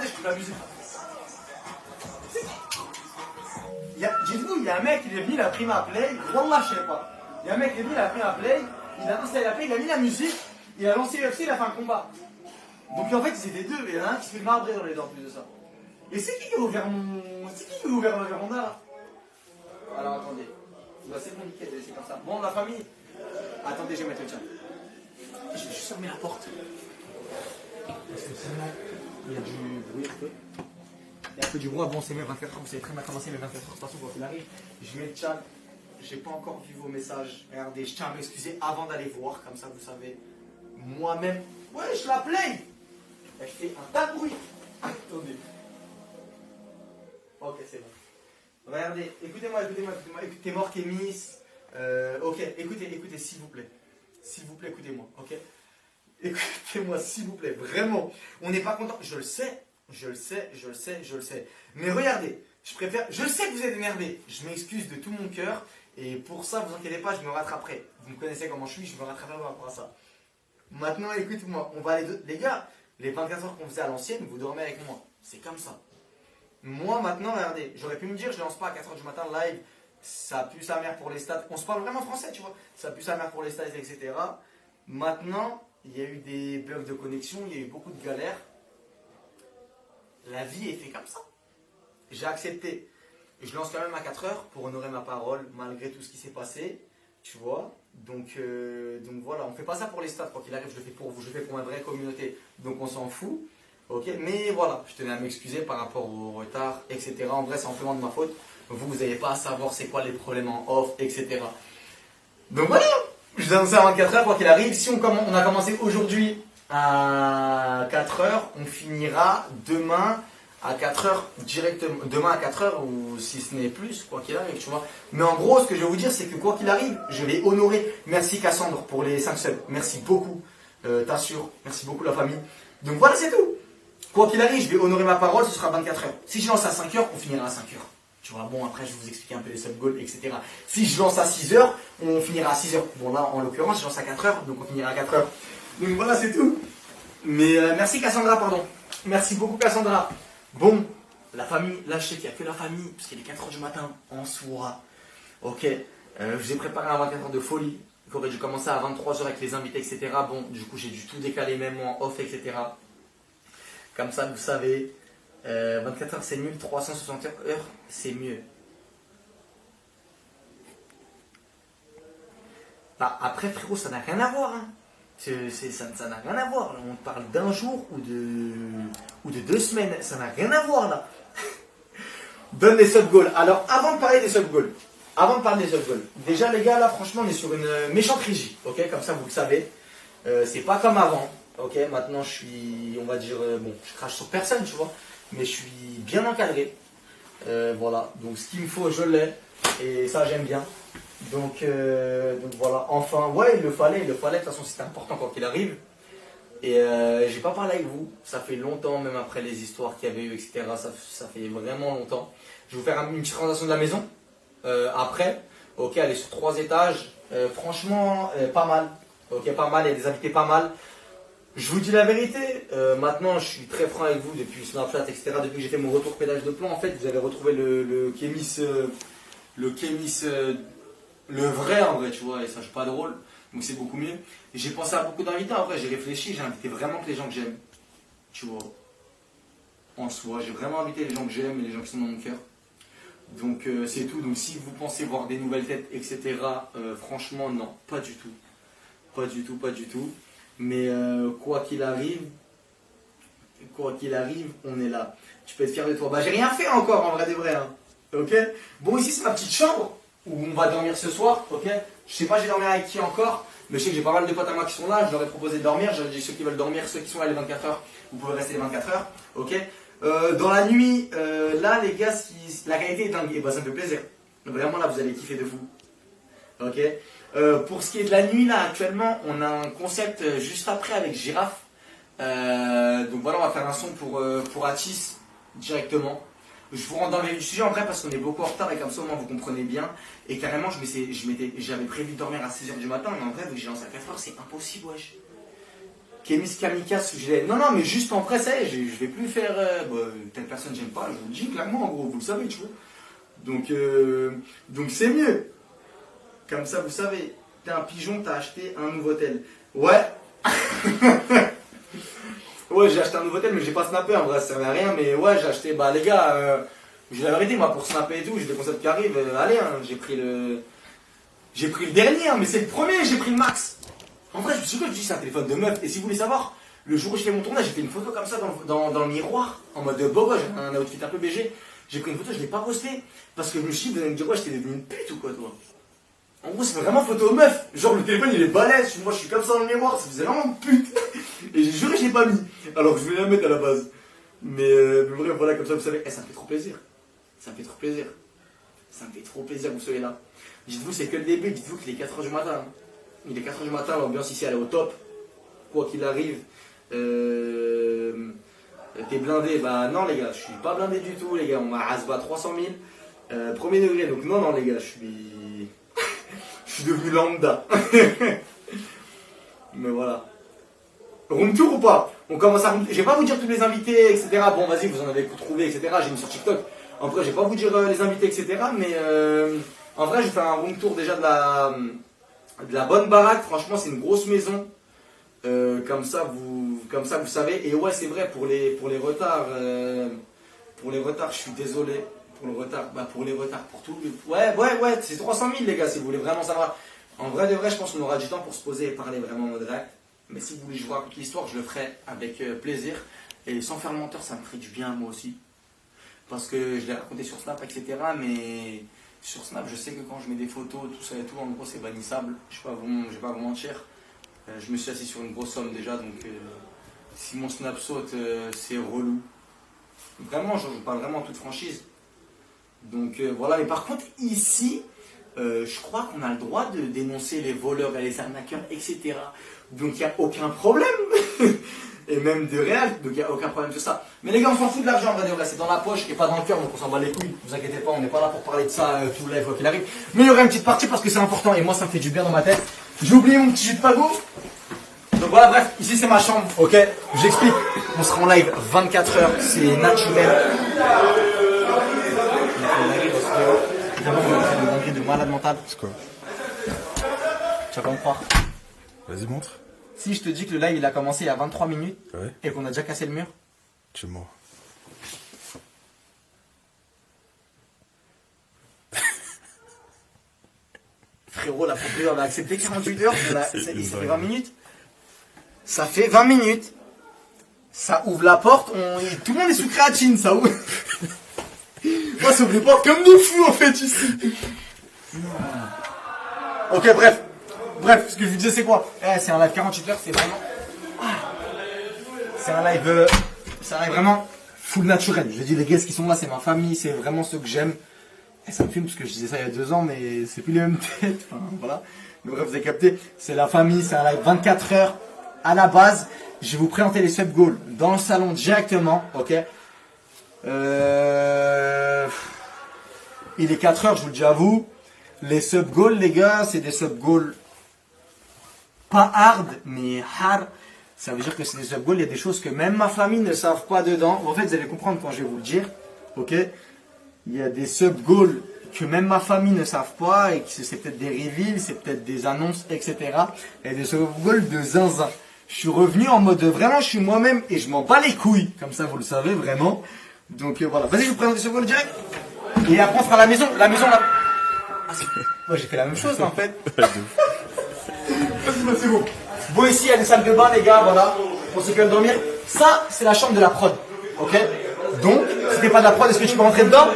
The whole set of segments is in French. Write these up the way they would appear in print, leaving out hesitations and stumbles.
Attendez, je coupe la musique. Dites-vous, il y a un mec, il est venu, il a pris ma play. Wallah, je sais pas. Il y a un mec, il est venu, il a pris ma play. Il a installé la play, il a mis la musique. Il a lancé UFC, il a fait un combat. Donc en fait, ils étaient deux. Et il y en a un qui se fait marbrer dans les dents en plus de ça. Et c'est qui a ouvert mon. C'est qui a ouvert le véranda là? Alors attendez. Bah, c'est bon, nickel, c'est comme ça. Bon, la famille. Attendez, je vais mettre le tien. Je vais juste fermer la porte. Parce que sinon, il y a du bruit un peu. Il y a un peu du bruit. Bon, c'est mes 24 heures. Vous savez très bien comment c'est mes 24 heures. De toute façon, quand il arrive, je mets le chat. J'ai pas encore vu vos messages. Regardez, je tiens à m'excuser avant d'aller voir. Comme ça, vous savez. Moi-même. Ouais, je la play. Elle fait un tas de bruit. Attendez. Ok, c'est bon. Regardez, écoutez-moi. Écoutez Mort Kémis. Ok, écoutez, s'il vous plaît. S'il vous plaît, écoutez-moi, ok? Écoutez-moi, s'il vous plaît, vraiment. On n'est pas content. Je le sais. Mais regardez, je sais que vous êtes énervés. Je m'excuse de tout mon cœur. Et pour ça, vous inquiétez pas, je me rattraperai. Vous me connaissez comment je suis, je me rattraperai par rapport à ça. Maintenant, écoutez-moi, on va les gars, les 24 heures qu'on faisait à l'ancienne, vous dormez avec moi. C'est comme ça. Moi, maintenant, regardez, j'aurais pu me dire, je lance pas à 4 heures du matin live. Ça pue sa mère pour les stats. On se parle vraiment français, tu vois. Ça pue sa mère pour les stats, etc. Maintenant, il y a eu des bugs de connexion, il y a eu beaucoup de galères. La vie est faite comme ça. J'ai accepté. Je lance quand même à 4 heures pour honorer ma parole, malgré tout ce qui s'est passé. Tu vois. Donc voilà, on fait pas ça pour les stats. Quoi qu'il arrive, je le fais pour vous, je le fais pour ma vraie communauté. Donc on s'en fout. Ok. Mais voilà, je tenais à m'excuser par rapport au retard, etc. En vrai, c'est amplement de ma faute. Vous n'avez pas à savoir c'est quoi les problèmes en off, etc. Donc voilà, je vous annonce à 24 heures, quoi qu'il arrive. Si on a commencé aujourd'hui à 4 heures, on finira demain à 4 heures directement. Demain à 4 heures, ou si ce n'est plus, quoi qu'il arrive, tu vois. Mais en gros, ce que je vais vous dire, c'est que quoi qu'il arrive, je vais honorer. Merci Cassandre pour les 5 subs. Merci beaucoup, t'assures. Merci beaucoup la famille. Donc voilà, c'est tout. Quoi qu'il arrive, je vais honorer ma parole, ce sera 24 heures. Si je lance à 5 heures, on finira à 5 heures. Tu vois, bon, après, je vais vous expliquer un peu les sub-goals, etc. Si je lance à 6 heures, on finira à 6 heures. Bon, là, en l'occurrence, je lance à 4 heures, donc on finira à 4 heures. Donc voilà, c'est tout. Mais merci Cassandra, pardon. Merci beaucoup Cassandra. Bon, la famille, là, je sais qu'il n'y a que la famille, parce qu'il est 4 heures du matin, en soi. Ok, je vous ai préparé un 24 heures de folie. Il aurait dû commencer à 23 heures avec les invités, etc. Bon, du coup, j'ai dû tout décaler, même en off, etc. Comme ça, vous savez. 24 heures c'est nul, 360 heures c'est mieux. Bah, après frérot, ça n'a rien à voir. Hein. Ça n'a rien à voir. On parle d'un jour ou de 2 semaines. Ça n'a rien à voir là. Donne les sub-goals. Alors avant de parler des sub-goals, déjà les gars là franchement on est sur une méchante régie. Ok, comme ça vous le savez. C'est pas comme avant. Ok, maintenant je suis, on va dire, bon, je crache sur personne, tu vois. Mais je suis bien encadré. Voilà, donc ce qu'il me faut, je l'ai. Et ça, j'aime bien. Donc voilà, enfin, ouais, il le fallait. De toute façon, c'était important quand il arrive. Et j'ai pas parlé avec vous. Ça fait longtemps, même après les histoires qu'il y avait eu, etc. Ça fait vraiment longtemps. Je vais vous faire une petite présentation de la maison. Après, ok, elle est sur 3 étages. Franchement, pas mal. Ok, pas mal. Il y a des invités pas mal. Je vous dis la vérité, maintenant je suis très franc avec vous depuis Snapchat, etc. Depuis que j'ai fait mon retour pédage de plan, en fait, vous avez retrouvé le Kémis, le vrai en vrai, tu vois, et ça c'est pas drôle, donc c'est beaucoup mieux. J'ai pensé à beaucoup d'invités, en vrai, j'ai réfléchi, j'ai invité vraiment que les gens que j'aime, tu vois, en soi, j'ai vraiment invité les gens que j'aime et les gens qui sont dans mon cœur. Donc c'est tout, donc si vous pensez voir des nouvelles têtes, etc., franchement, non, pas du tout. Pas du tout. Mais quoi qu'il arrive, on est là. Tu peux être fier de toi. Bah j'ai rien fait encore en vrai de vrai. Hein. Ok. Bon ici c'est ma petite chambre où on va dormir ce soir. Ok. Je sais pas j'ai dormir avec qui encore, mais je sais que j'ai pas mal de potes à moi qui sont là. Je leur ai proposé de dormir. J'ai dit ceux qui veulent dormir, ceux qui sont là les 24 heures, vous pouvez rester les 24 heures. Ok. Dans la nuit, là les gars, la qualité est dingue. Et bah ça me fait plaisir. Vraiment là vous allez kiffer de fou. Ok. Pour ce qui est de la nuit, là, actuellement, on a un concept juste après avec Girafe. Donc voilà, on va faire un son pour Atis directement. Je vous rends dans le sujet en vrai parce qu'on est beaucoup en retard et comme ça au moins vous comprenez bien. Et carrément, j'avais prévu de dormir à 6 h du matin, mais en vrai, vu que j'ai lancé à 4 h, c'est impossible, wesh. Kémis Kamikaze, non, non, mais juste en vrai, ça y est, je vais plus faire. Telle personne, j'aime pas, je vous le dis clairement, en gros, vous le savez, tu vois. Donc c'est mieux. Comme ça, vous savez, t'es un pigeon, t'as acheté un nouveau tel. Ouais. Ouais, j'ai acheté un nouveau tel, mais j'ai pas snappé, en vrai, ça servait à rien. Mais ouais, j'ai acheté, bah les gars, j'ai la vérité, moi, pour snapper et tout, j'ai des concepts qui arrivent, allez, hein, j'ai pris le dernier, hein, mais c'est le premier, j'ai pris le max. En vrai, je me suis dit, c'est un téléphone de meuf. Et si vous voulez savoir, le jour où j'ai fait mon tournage, j'ai fait une photo comme ça dans le miroir, en mode beau gosse, un outfit un peu BG. J'ai pris une photo, je l'ai pas postée. Parce que je me suis dit, vous allez me dire, ouais, j'étais devenu une pute ou quoi, toi. En gros, c'est vraiment photo meuf. Genre, le téléphone, il est balèze. Moi, je suis comme ça dans le miroir, ça faisait vraiment une pute. Et j'ai juré, je l'ai pas mis. Alors que je voulais la mettre à la base. Mais bref, voilà, comme ça, vous savez, ça me fait trop plaisir. Ça me fait trop plaisir. Ça me fait trop plaisir que vous soyez là. Dites-vous, c'est que le début. Dites-vous qu'il est 4h du matin. Il est 4h du matin, l'ambiance ici, elle est au top. Quoi qu'il arrive. T'es blindé? Bah non, les gars, je suis pas blindé du tout, les gars. On m'a rasba 300 000. Premier degré, donc non, non, les gars, je suis. Je suis devenu lambda. Mais voilà. Room tour ou pas? On commence à room tour. Je vais pas vous dire tous les invités, etc. Bon, vas-y, vous en avez trouvé, etc. J'ai mis sur TikTok. En vrai, je vais pas vous dire les invités, etc. Mais en vrai, j'ai fait un room tour déjà de la bonne baraque. Franchement, c'est une grosse maison. Comme ça, vous savez. Et ouais, c'est vrai, pour les retards, je suis désolé. Pour le retard, pour les retards, pour tout. Ouais, c'est 300 000, les gars, si vous voulez vraiment savoir. En vrai de vrai, je pense qu'on aura du temps pour se poser et parler vraiment en mode direct. Mais si vous voulez que je vous raconte l'histoire, je le ferai avec plaisir. Et sans faire menteur, ça me ferait du bien, moi aussi. Parce que je l'ai raconté sur Snap, etc. Mais sur Snap, je sais que quand je mets des photos, tout ça et tout, en gros, c'est bannissable. Je vais pas vous mentir. Je me suis assis sur une grosse somme déjà, donc si mon Snap saute, c'est relou. Vraiment, je parle vraiment en toute franchise. Donc voilà, mais par contre, ici, je crois qu'on a le droit de dénoncer les voleurs et les arnaqueurs, etc. Donc il n'y a aucun problème. Et même de réel, donc il n'y a aucun problème de ça. Mais les gars, on s'en fout de l'argent, c'est dans la poche et pas dans le cœur, donc on s'en bat les couilles. Ne vous inquiétez pas, on n'est pas là pour parler de ça tout live quoi qu'il arrive. Mais il y aura une petite partie parce que c'est important et moi ça me fait du bien dans ma tête. J'ai oublié mon petit jus de pago. Donc voilà, bref, ici c'est ma chambre, ok? J'explique, on sera en live 24 heures, c'est naturel. Évidemment, on va faire une dinguerie de malade mental. C'est quoi? Tu vas pas me croire. Vas-y, montre. Si je te dis que le live il a commencé il y a 23 minutes Ouais. et qu'on a déjà cassé le mur. Tu mens. Frérot, la propriétaire a accepté 48 heures, ça fait 20 minutes. Ça fait 20 minutes. Ça ouvre la porte, tout le monde est sous créatine, ça ouvre. Moi, ça ouvre les portes comme des fous en fait ici. Ok, bref, ce que je vous disais c'est quoi? C'est un live 48 heures, c'est vraiment. C'est un live vraiment full naturel. Je dis les gars qui sont là, c'est ma famille, c'est vraiment ceux que j'aime. Et ça me filme parce que je disais ça il y a 2 ans, mais c'est plus les mêmes têtes. Enfin, voilà. Mais bref, vous avez capté. C'est la famille, c'est un live 24 heures. À la base, je vais vous présenter les sub goals dans le salon directement. Ok. Il est 4 heures, je vous le dis à vous. Les sub goals, les gars, c'est des sub goals pas hard, mais hard. Ça veut dire que c'est des sub goals. Il y a des choses que même ma famille ne savent pas dedans. En fait, vous allez comprendre quand je vais vous le dire. Ok. Il y a des sub goals que même ma famille ne savent pas et que c'est peut-être des reveals, c'est peut-être des annonces, etc. Et des sub goals de zinzin. Je suis revenu en mode vraiment, je suis moi-même et je m'en bats les couilles. Comme ça, vous le savez vraiment. Donc voilà. Vas-y, je vous présente les sub goals direct. Et après, on fera la maison. La maison là. Ah, moi, j'ai fait la même chose en fait. Vas-y, c'est bon. Bon, ici, il y a des salles de bain, les gars, voilà. Pour ceux qui veulent dormir. Ça, c'est la chambre de la prod. Ok? Donc, si t'es pas de la prod, est-ce que tu peux rentrer dedans?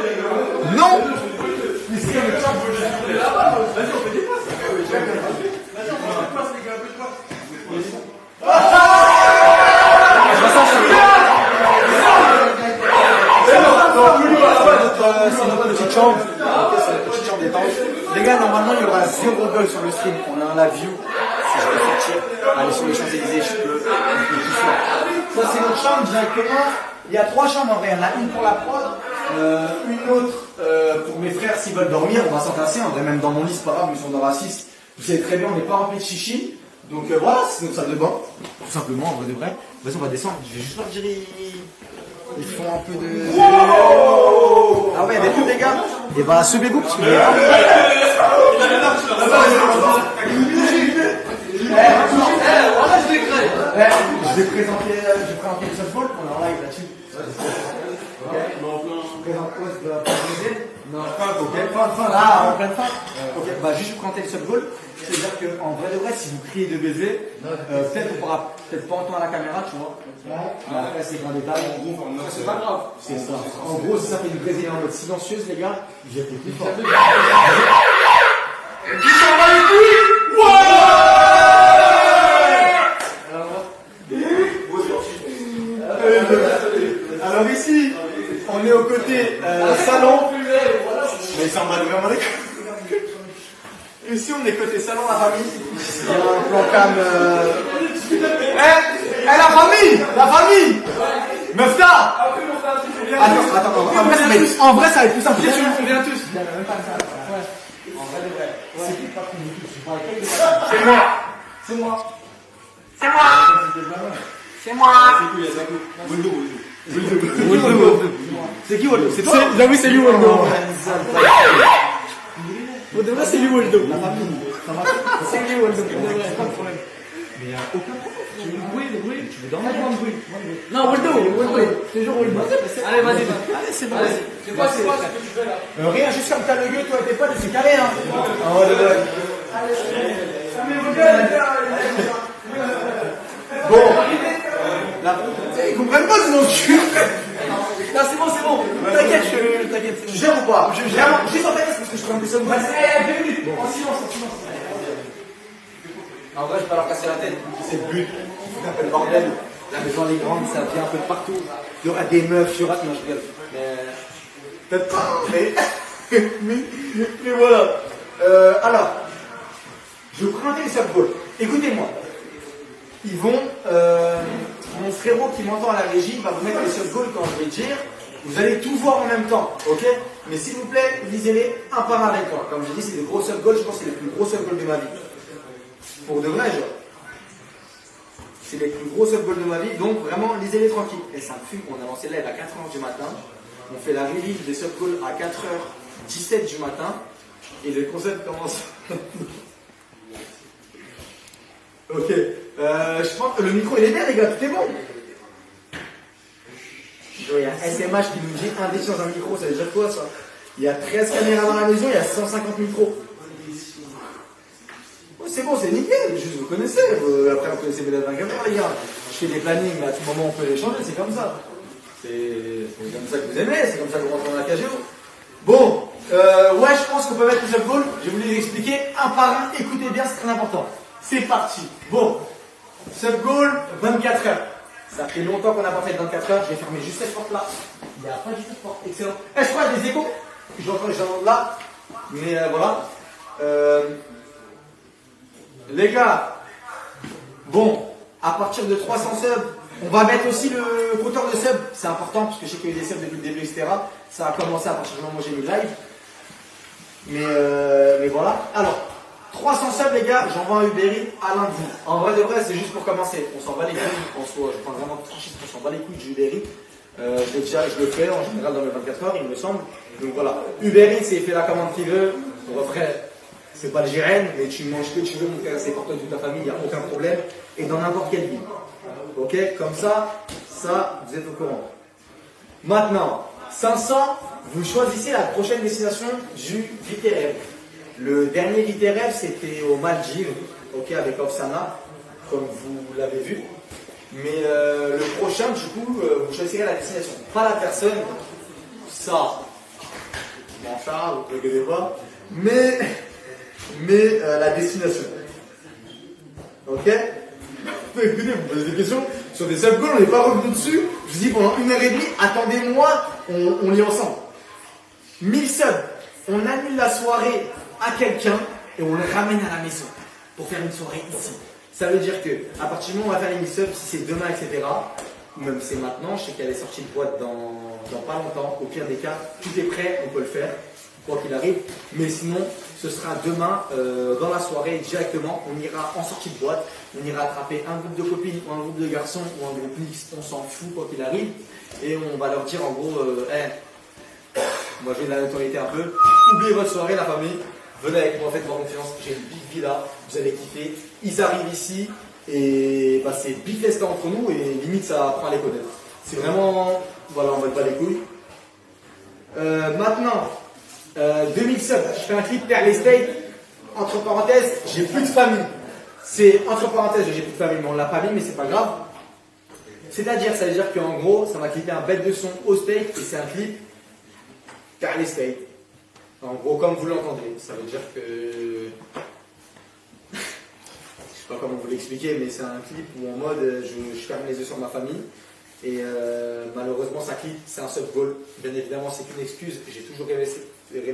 Non! Ici, il y a une chambre. Vas-y, on fait des passes. C'est notre petite chambre. C'est notre petite chambre d'étanche. Les gars, normalement, il y aura 0 gueule sur le stream. On a un live view. Si je peux sortir, aller sur les Champs-Élysées, je peux. Ça, c'est notre chambre directement. Il y a 3 chambres en vrai. Il y en a une pour la prod, une autre pour mes frères s'ils veulent dormir. On va s'entasser. En vrai, même dans mon lit, c'est pas grave, mais si on dort à 6. Vous savez très bien, on n'est pas rempli de chichi. Donc voilà, c'est notre salle de bain, tout simplement, en vrai de vrai. Vas-y, on va descendre. Je vais juste leur dire, ils font un peu de... Ah ouais, il y a des pubs, les gars. Et bah, secouez-vous, parce que... Je vais présenter le softball, on est en live là-dessus. Ok. Je présente quoi? C'est de la baiser? Non, fin, là, en pleine fin. Ok, bah juste vous présenter le softball. C'est-à-dire qu'en vrai de vrai, si vous criez de baiser, peut-être on pourra peut-être pas entendre à la caméra, tu vois. Mais après, c'est un détail. C'est pas grave. C'est ça. En gros, si ça fait du baiser en mode silencieuse, les gars, j'ai été plus fort. Qui s'en va les couilles? Alors ici, on est au côté salon. Mais ça en va vraiment les couilles. Ici, on est côté salon, la famille. Il y a un plan cam. La famille! La famille! Mefta! Attends, en vrai, ça va être plus simple. On vient tous. C'est moi. C'est moi. C'est moi. C'est moi. C'est qui Waldo? J'avoue, c'est lui Waldo. Pour de vrai, c'est lui Waldo. La famille. C'est lui Waldo. Pas de problème. Mais il n'y a aucun problème. Tu veux bruit? Tu veux dormir? Non, Waldo. Toujours Waldo. Allez, vas-y. Allez, c'est bon. C'est quoi ce que tu fais là? Rien, juste comme t'as le gueux, toi, t'es pas, c'est carré, hein. Ah ouais, ouais. Bon. Ils comprennent pas, sinon tu... Non, c'est bon. T'inquiète. Je gère ou pas? Je gère. Juste en fait, parce que je prends un peu ça. 2 minutes. En silence. En vrai, je vais pas leur casser la tête. C'est le but. C'est un peu le bordel. La maison elle est grande, ça vient un peu de partout. Il y aura des meufs, il y aura... Non, je rigole. Mais... Peut-être pas, mais voilà. Alors, je vais vous présenter les softballs. Écoutez-moi. Ils vont... mon frérot qui m'entend à la régie va vous mettre les softballs quand je vais dire. Vous allez tout voir en même temps, ok? Mais s'il vous plaît, lisez-les un par un avec moi. Comme je dis, c'est des gros softballs, je pense que c'est les plus gros softballs de ma vie. Pour de vrai, genre. C'est les plus gros softballs de ma vie, donc vraiment, lisez-les tranquilles. Et ça me fume, on a lancé live à 4h du matin. On fait la release des softballs à 4h17 du matin. Et le concept commence. Ok. Je pense que le micro il est bien, les gars, tout est bon. Il y a SMH qui nous dit investir dans un micro, ça veut dire quoi ça? Il y a 13 caméras dans la maison, il y a 150 micros. Oh, c'est bon, c'est nickel, juste vous connaissez. Après, vous connaissez mes 24 heures, les gars. Je fais des plannings, mais à tout moment on peut les changer, c'est comme ça. C'est comme ça que vous aimez, c'est comme ça que vous rentrez dans la KGO. Bon, ouais, je pense qu'on peut mettre le softball. Je vais vous les expliquer un par un. Écoutez bien, c'est très important. C'est parti. Bon, softball, 24 heures. Ça fait longtemps qu'on n'a pas fait de 24 heures. Je vais fermer juste cette porte-là. Il n'y a pas du tout de porte. Excellent. Je crois qu'il y a des échos. J'entends là. Mais voilà. Les gars, bon, à partir de 300 subs, on va mettre aussi le compteur de subs. C'est important parce que je sais qu'il y a eu des subs depuis le début, etc. Ça a commencé à partir du moment où j'ai mis le live. Mais voilà. Alors, 300 subs, les gars, j'envoie un Uber Eats à lundi. En vrai de vrai, c'est juste pour commencer. On s'en bat les couilles. Je prends vraiment de franchise, on s'en bat les couilles du Uber Eats. Je le fais en général dans les 24 heures, il me semble. Donc voilà. Uber Eats, c'est il fait la commande qu'il veut. Pour vrai, c'est pas le gérène, mais tu manges ce que tu veux, mon frère, c'est pour toi et toute ta famille, il n'y a aucun problème. Et dans n'importe quelle ville. Ok? Comme ça, vous êtes au courant. Maintenant, 500, vous choisissez la prochaine destination du Viterreve. Le dernier Viterreve, c'était aux Maldives, ok, avec Oksana, comme vous l'avez vu. Mais le prochain, du coup, vous choisirez la destination. Pas la personne, ça, bon, ça, vous ne regardez pas, mais la destination. Ok? Écoutez, vous me posez des questions sur des subgoals, on n'est pas revenu dessus. Je vous dis pendant 1h30, attendez-moi, on lit ensemble. 1000 subs, on annule la soirée à quelqu'un et on le ramène à la maison pour faire une soirée ici. Ça veut dire que à partir du moment où on va faire les 1000 subs, si c'est demain, etc., même si c'est maintenant, je sais qu'elle est sortie de boîte dans pas longtemps, au pire des cas, tout est prêt, on peut le faire. quoi qu'il arrive. Mais sinon, ce sera demain, dans la soirée, directement. On ira en sortie de boîte. On ira attraper un groupe de copines ou un groupe de garçons ou un groupe mixte. On s'en fout, quoi qu'il arrive. Et on va leur dire en gros, moi j'ai de la notoriété un peu. Oubliez votre soirée, la famille. Venez avec moi, faites-moi confiance. J'ai une big villa. Vous allez kiffer. Ils arrivent ici. Et bah, c'est big festa entre nous. Et limite, ça apprend à les connaître. C'est vraiment. Voilà, on va pas les couilles. Maintenant, 2007, je fais un clip Père les Steaks. Entre parenthèses, j'ai plus de famille. C'est entre parenthèses, j'ai plus de famille, mais on l'a pas mis, mais c'est pas grave. C'est-à-dire, ça veut dire qu'en gros, ça va clipper un bête de son au steak et c'est un clip Père les Steaks. En gros, comme vous l'entendez, ça veut dire que. Je sais pas comment vous l'expliquer, mais c'est un clip où en mode je ferme les yeux sur ma famille. Et malheureusement, ça clip, c'est un sub goal. Bien évidemment, c'est qu'une excuse. J'ai toujours rêvé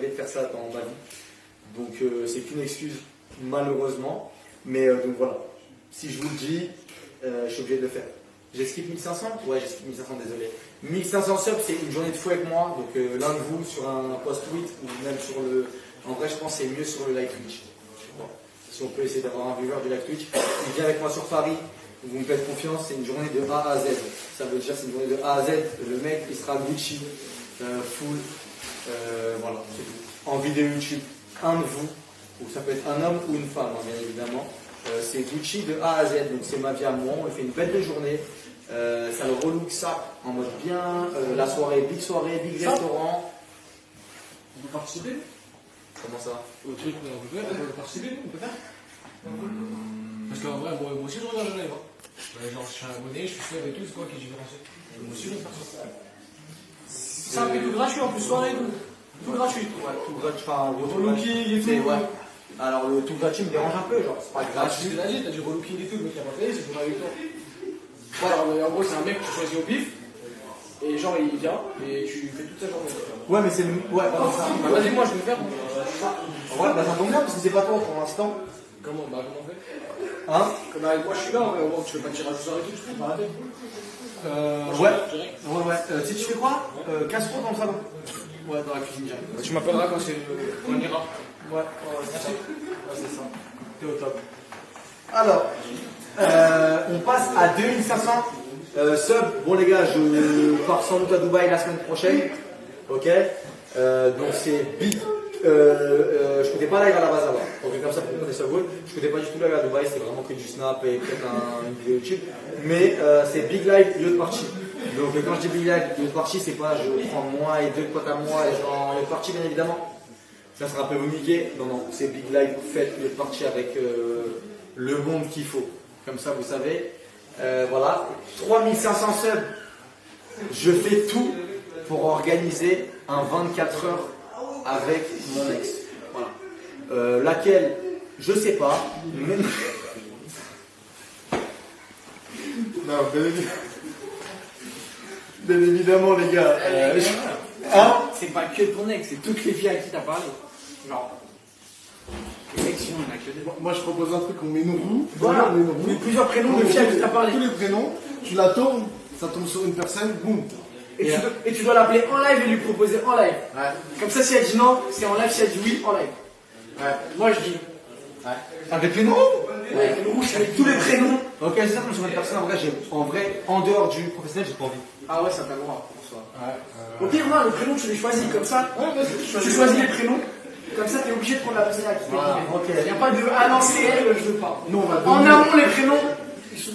de faire ça dans ma vie. Donc, c'est qu'une excuse, malheureusement. Mais donc voilà. Si je vous le dis, je suis obligé de le faire. J'ai skip 1500? Ouais, j'ai skip 1500, désolé. 1500 subs, c'est une journée de fou avec moi. Donc, l'un de vous sur un post-tweet ou même sur le. En vrai, je pense que c'est mieux sur le live Twitch. Si on peut essayer d'avoir un viewer du live Twitch, il vient avec moi sur Paris. Vous me faites confiance, c'est une journée de A à Z. Ça veut dire c'est une journée de A à Z. Le mec, il sera Gucci, full, voilà, c'est tout. En vidéo YouTube, un de vous, ou ça peut être un homme ou une femme, hein, bien évidemment. C'est Gucci de A à Z, donc c'est ma vie à moi. On fait une belle de journée. Ça le relook ça en mode bien. La soirée, big restaurant. On peut participer? Comment ça? Au truc qu'on peut faire, on peut participer, on peut faire? Parce qu'en vrai, moi aussi je regarde le live. Genre, je suis abonné, je suis sûr et tout, c'est quoi qui est différencié? Moi aussi je vais faire ça. C'est un peu tout gratuit en plus, soirée et tout. Tout gratuit. Ouais, tout gratuit. Enfin, Le relooking et tout. Ouais. Alors, le tout gratuit me dérange un peu, genre, c'est pas C'est ce gratuit. que t'as dit, t'as du relooking et tout, le mec qui a pas payé, c'est ton avec toi. Voilà, en gros, c'est un mec que tu choisis au pif. Et genre, il vient et tu fais toute sa journée. Ouais, mais c'est le. Ouais, voilà, ça. Bah, vas-y, moi je vais le faire. Ouais, bah ça tombe bien parce que c'est pas toi pour l'instant. Comment on fait? Hein? Comme avec moi je suis là, mais bon, tu fais pas de tirage au sort et tout, tu peux pas rater. Ouais. Ouais. Tu sais, tu fais quoi? Casse-croûte dans le salon. Ouais, dans la cuisine direct. Tu m'appelleras quand on ira. Ouais, merci. Ouais, c'est ça. T'es au top. Alors, on passe à 2500 subs. Bon, les gars, je pars sans doute à Dubaï la semaine prochaine. Ok? Donc, c'est big. Je ne connais pas live à la base avant. Donc, comme ça, pour moi, c'est ça good. Je ne connais pas du tout live à Dubaï. C'était vraiment que du snap et peut-être une vidéo YouTube. Mais c'est big live, yacht party. Donc, quand je dis big live, yacht party, c'est pas je prends moi et deux potes à moi et je vais en yacht party, bien évidemment. Ça sera un peu vomiqué. Non, non, c'est big live. Faites yacht party avec le monde qu'il faut. Comme ça, vous savez. Voilà. 3500 subs. Je fais tout pour organiser un 24 heures avec mon ex. Voilà. Laquelle, je sais pas. Mais... Non, bien évidemment, les gars. Hein? C'est pas que ton ex, c'est toutes les filles à qui t'as parlé. Genre. Les mecs, sinon, on a que des. Moi je propose un truc, on met une roue. Voilà, on met une roue. mais plusieurs prénoms de filles à qui t'as parlé. Tous les prénoms, tu la tournes, ça tombe sur une personne, boum. Et tu dois l'appeler en live et lui proposer en live. Ouais. Comme ça, si elle dit non, c'est en live, si elle dit oui, en live. Ouais. Moi, je dis. Avec les noms? Ouais, le rouge avec tous les prénoms. Ok, c'est ça, comme sur une personne, en vrai, en dehors du professionnel, j'ai pas envie. Ah ouais, ça t'a le droit pour ça. Au pire, non, le prénom, tu les choisis comme ça. Tu choisis les prénoms. Comme ça, t'es obligé de prendre la personne à qui t'es Voilà, ok. Il n'y a pas de ah non, c'est elle, je veux pas. Nous on va En donner. amont, les prénoms, ils sont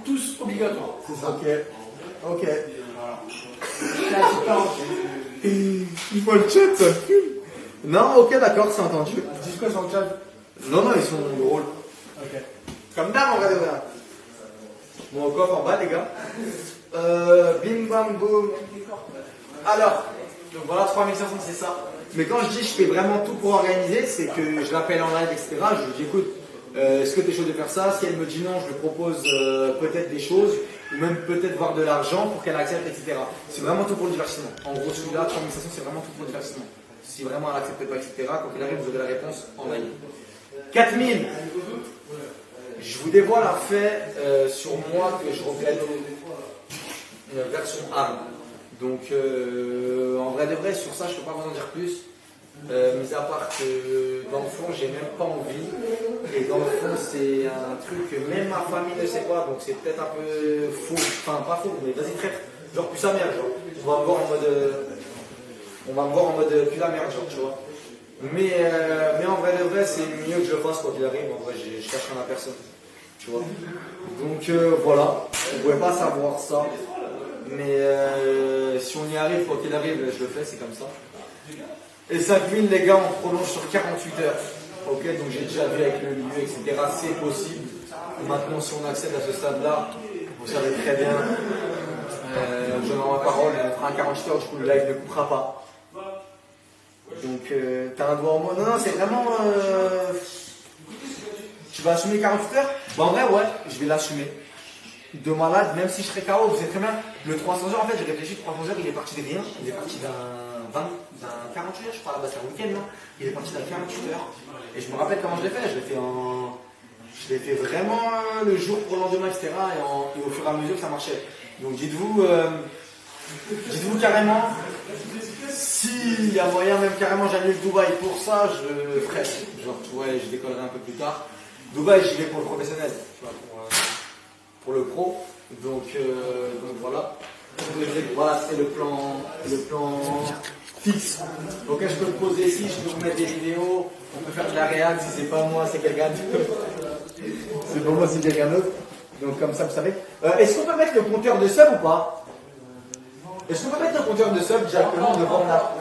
tous obligatoires. C'est ça. Ok. Là, c'est pas Il faut le chat, ça fume. Non, ok, d'accord, c'est entendu. Ils disent quoi sur le chat? Non, non, ils sont drôles. Ok. Comme d'hab, en vrai de vrai. Bon, coffre en bas, les gars. Bim bam boum. Alors, donc voilà, 3500, c'est ça. Mais quand je dis je fais vraiment tout pour organiser, c'est que je l'appelle en live, etc. Je lui dis écoute, est-ce que tu es chaud de faire ça? Si elle me dit non, je lui propose peut-être des choses, ou même peut-être voir de l'argent pour qu'elle accepte, etc. C'est vraiment tout pour le divertissement. En gros, celui-là, 3500, c'est vraiment tout pour le divertissement. Si vraiment elle accepte pas, etc., quand il arrive, vous aurez la réponse en live. 4000. Je vous dévoile un fait sur moi que je regrette. Une version arme. Donc, en vrai de vrai, sur ça, je ne peux pas vous en dire plus. Mis à part que dans le fond, j'ai même pas envie. Et dans le fond, c'est un truc que même ma famille ne sait pas. Donc c'est peut-être un peu faux. Enfin, pas faux, mais vas-y, traite. Genre, plus sa mère, genre. On va me voir en mode. On va me voir en mode plus la merde, genre, tu vois. Mais en vrai de vrai, c'est mieux que je le fasse quoi qu'il arrive. En vrai, je cache rien à personne. Tu vois. Donc voilà. On ne pouvait pas savoir ça. Mais si on y arrive, quoi qu'il arrive, je le fais, c'est comme ça. Et 5000, les gars, on prolonge sur 48 heures. Ok, donc j'ai déjà vu avec le lieu, etc. C'est possible. Maintenant, si on accède à ce stade-là, vous savez très bien, je donne ma parole, on fera un 48 heures, du coup le live ne coupera pas. Donc, t'as un doigt en mode. Non, non, c'est vraiment. Tu vas assumer 48 heures? Bah, en vrai, ouais, je vais l'assumer. De malade, même si je serais KO, vous savez très bien, le 300 heures, en fait, j'ai réfléchi, 300 heures, il est parti de rien, il est parti d'un 48 heures, je crois, bah, c'est un week-end, non? Il est parti d'un 48 heures. Et je me rappelle comment je l'ai fait, je l'ai fait vraiment le jour pour le lendemain, etc. Et au fur et à mesure que ça marchait. Donc dites-vous carrément, s'il y a moyen, même carrément, j'annule Dubaï pour ça, je le ferai. Genre, ouais, je décollerai un peu plus tard. Dubaï, j'y vais pour le professionnel, tu vois, pour le pro. Donc voilà. Voilà, c'est le plan fixe. Ok, je peux le poser ici, je peux vous mettre des vidéos, on peut faire de la réac, si c'est pas moi, c'est quelqu'un d'autre. C'est pas moi, c'est quelqu'un d'autre. Donc comme ça, vous savez. Est-ce qu'on peut mettre le compteur de sub ou pas? Est-ce qu'on peut mettre le compteur de sub directement devant la...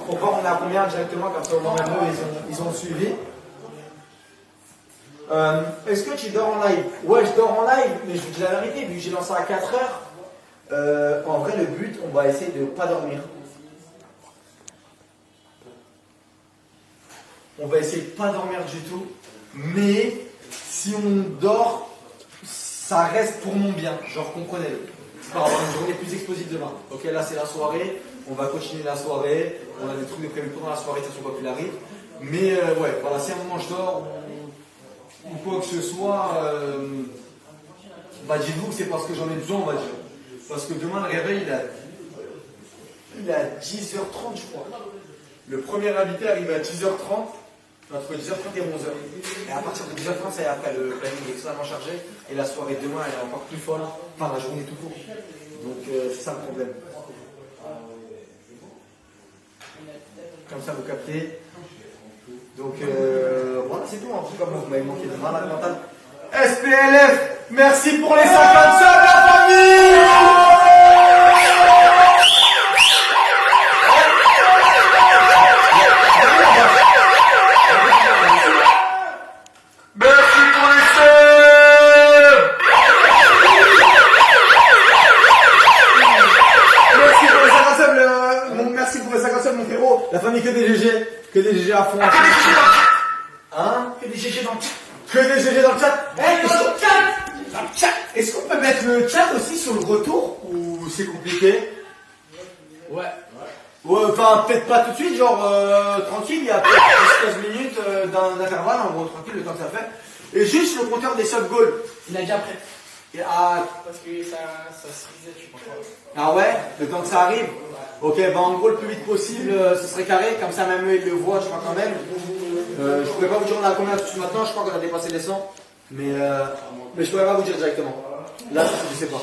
Pour voir on a combien directement, comme ça au moins même eux, ils ont suivi. Est-ce que tu dors en live? Ouais, je dors en live, mais je vous dis la vérité, vu que j'ai lancé à 4 heures, en vrai, le but, on va essayer de ne pas dormir. On va essayer de ne pas dormir du tout, mais si on dort, ça reste pour mon bien, genre comprenez-le. C'est pour avoir une journée plus explosive demain. Ok, là c'est la soirée, on va continuer la soirée, on a des trucs de prévu pendant la soirée, ça soit quoi qu'il arrive. Mais ouais, voilà, si à un moment je dors, ou quoi que ce soit, bah dites-vous que c'est parce que j'en ai besoin, on va dire. Parce que demain le réveil, il est à 10h30 je crois. Le premier invité arrive à 10h30, entre 10h30 et 11h. Et à partir de 10h30, ça y est, après le planning est extrêmement chargé, et la soirée de demain elle est encore plus folle, enfin la journée tout court. Donc c'est ça le problème. Comme ça vous captez. Donc voilà, c'est tout. En tout cas, moi, vous m'avez manqué de malade mental. SPLF, merci pour les 50 subs, la famille! Merci pour les subs! Merci pour les 50 subs, merci pour les 50 subs, mon frérot. La famille que des GG à fond. Hein? Que des GG dans le chat. Que des GG dans le chat. Hey, dans le chat. Dans le chat. Est-ce qu'on peut mettre le chat aussi sur le retour ou c'est compliqué? Ouais. Ouais, enfin peut-être pas tout de suite, genre tranquille, il y a peut-être 15 minutes d'intervalle, en gros tranquille, le temps que ça fait. Et juste le compteur des sub goals. Il a déjà prêt. Parce que ça se reset, tu penses pas. Ah ouais? Le temps que ça arrive? Ok, bah en gros le plus vite possible, ce serait carré, comme ça même eux ils le voient, je crois quand même. Je pourrais pas vous dire on a combien tout de suite maintenant, je crois qu'on a dépassé les 100. Mais je pourrais pas vous dire directement. Là, je sais pas.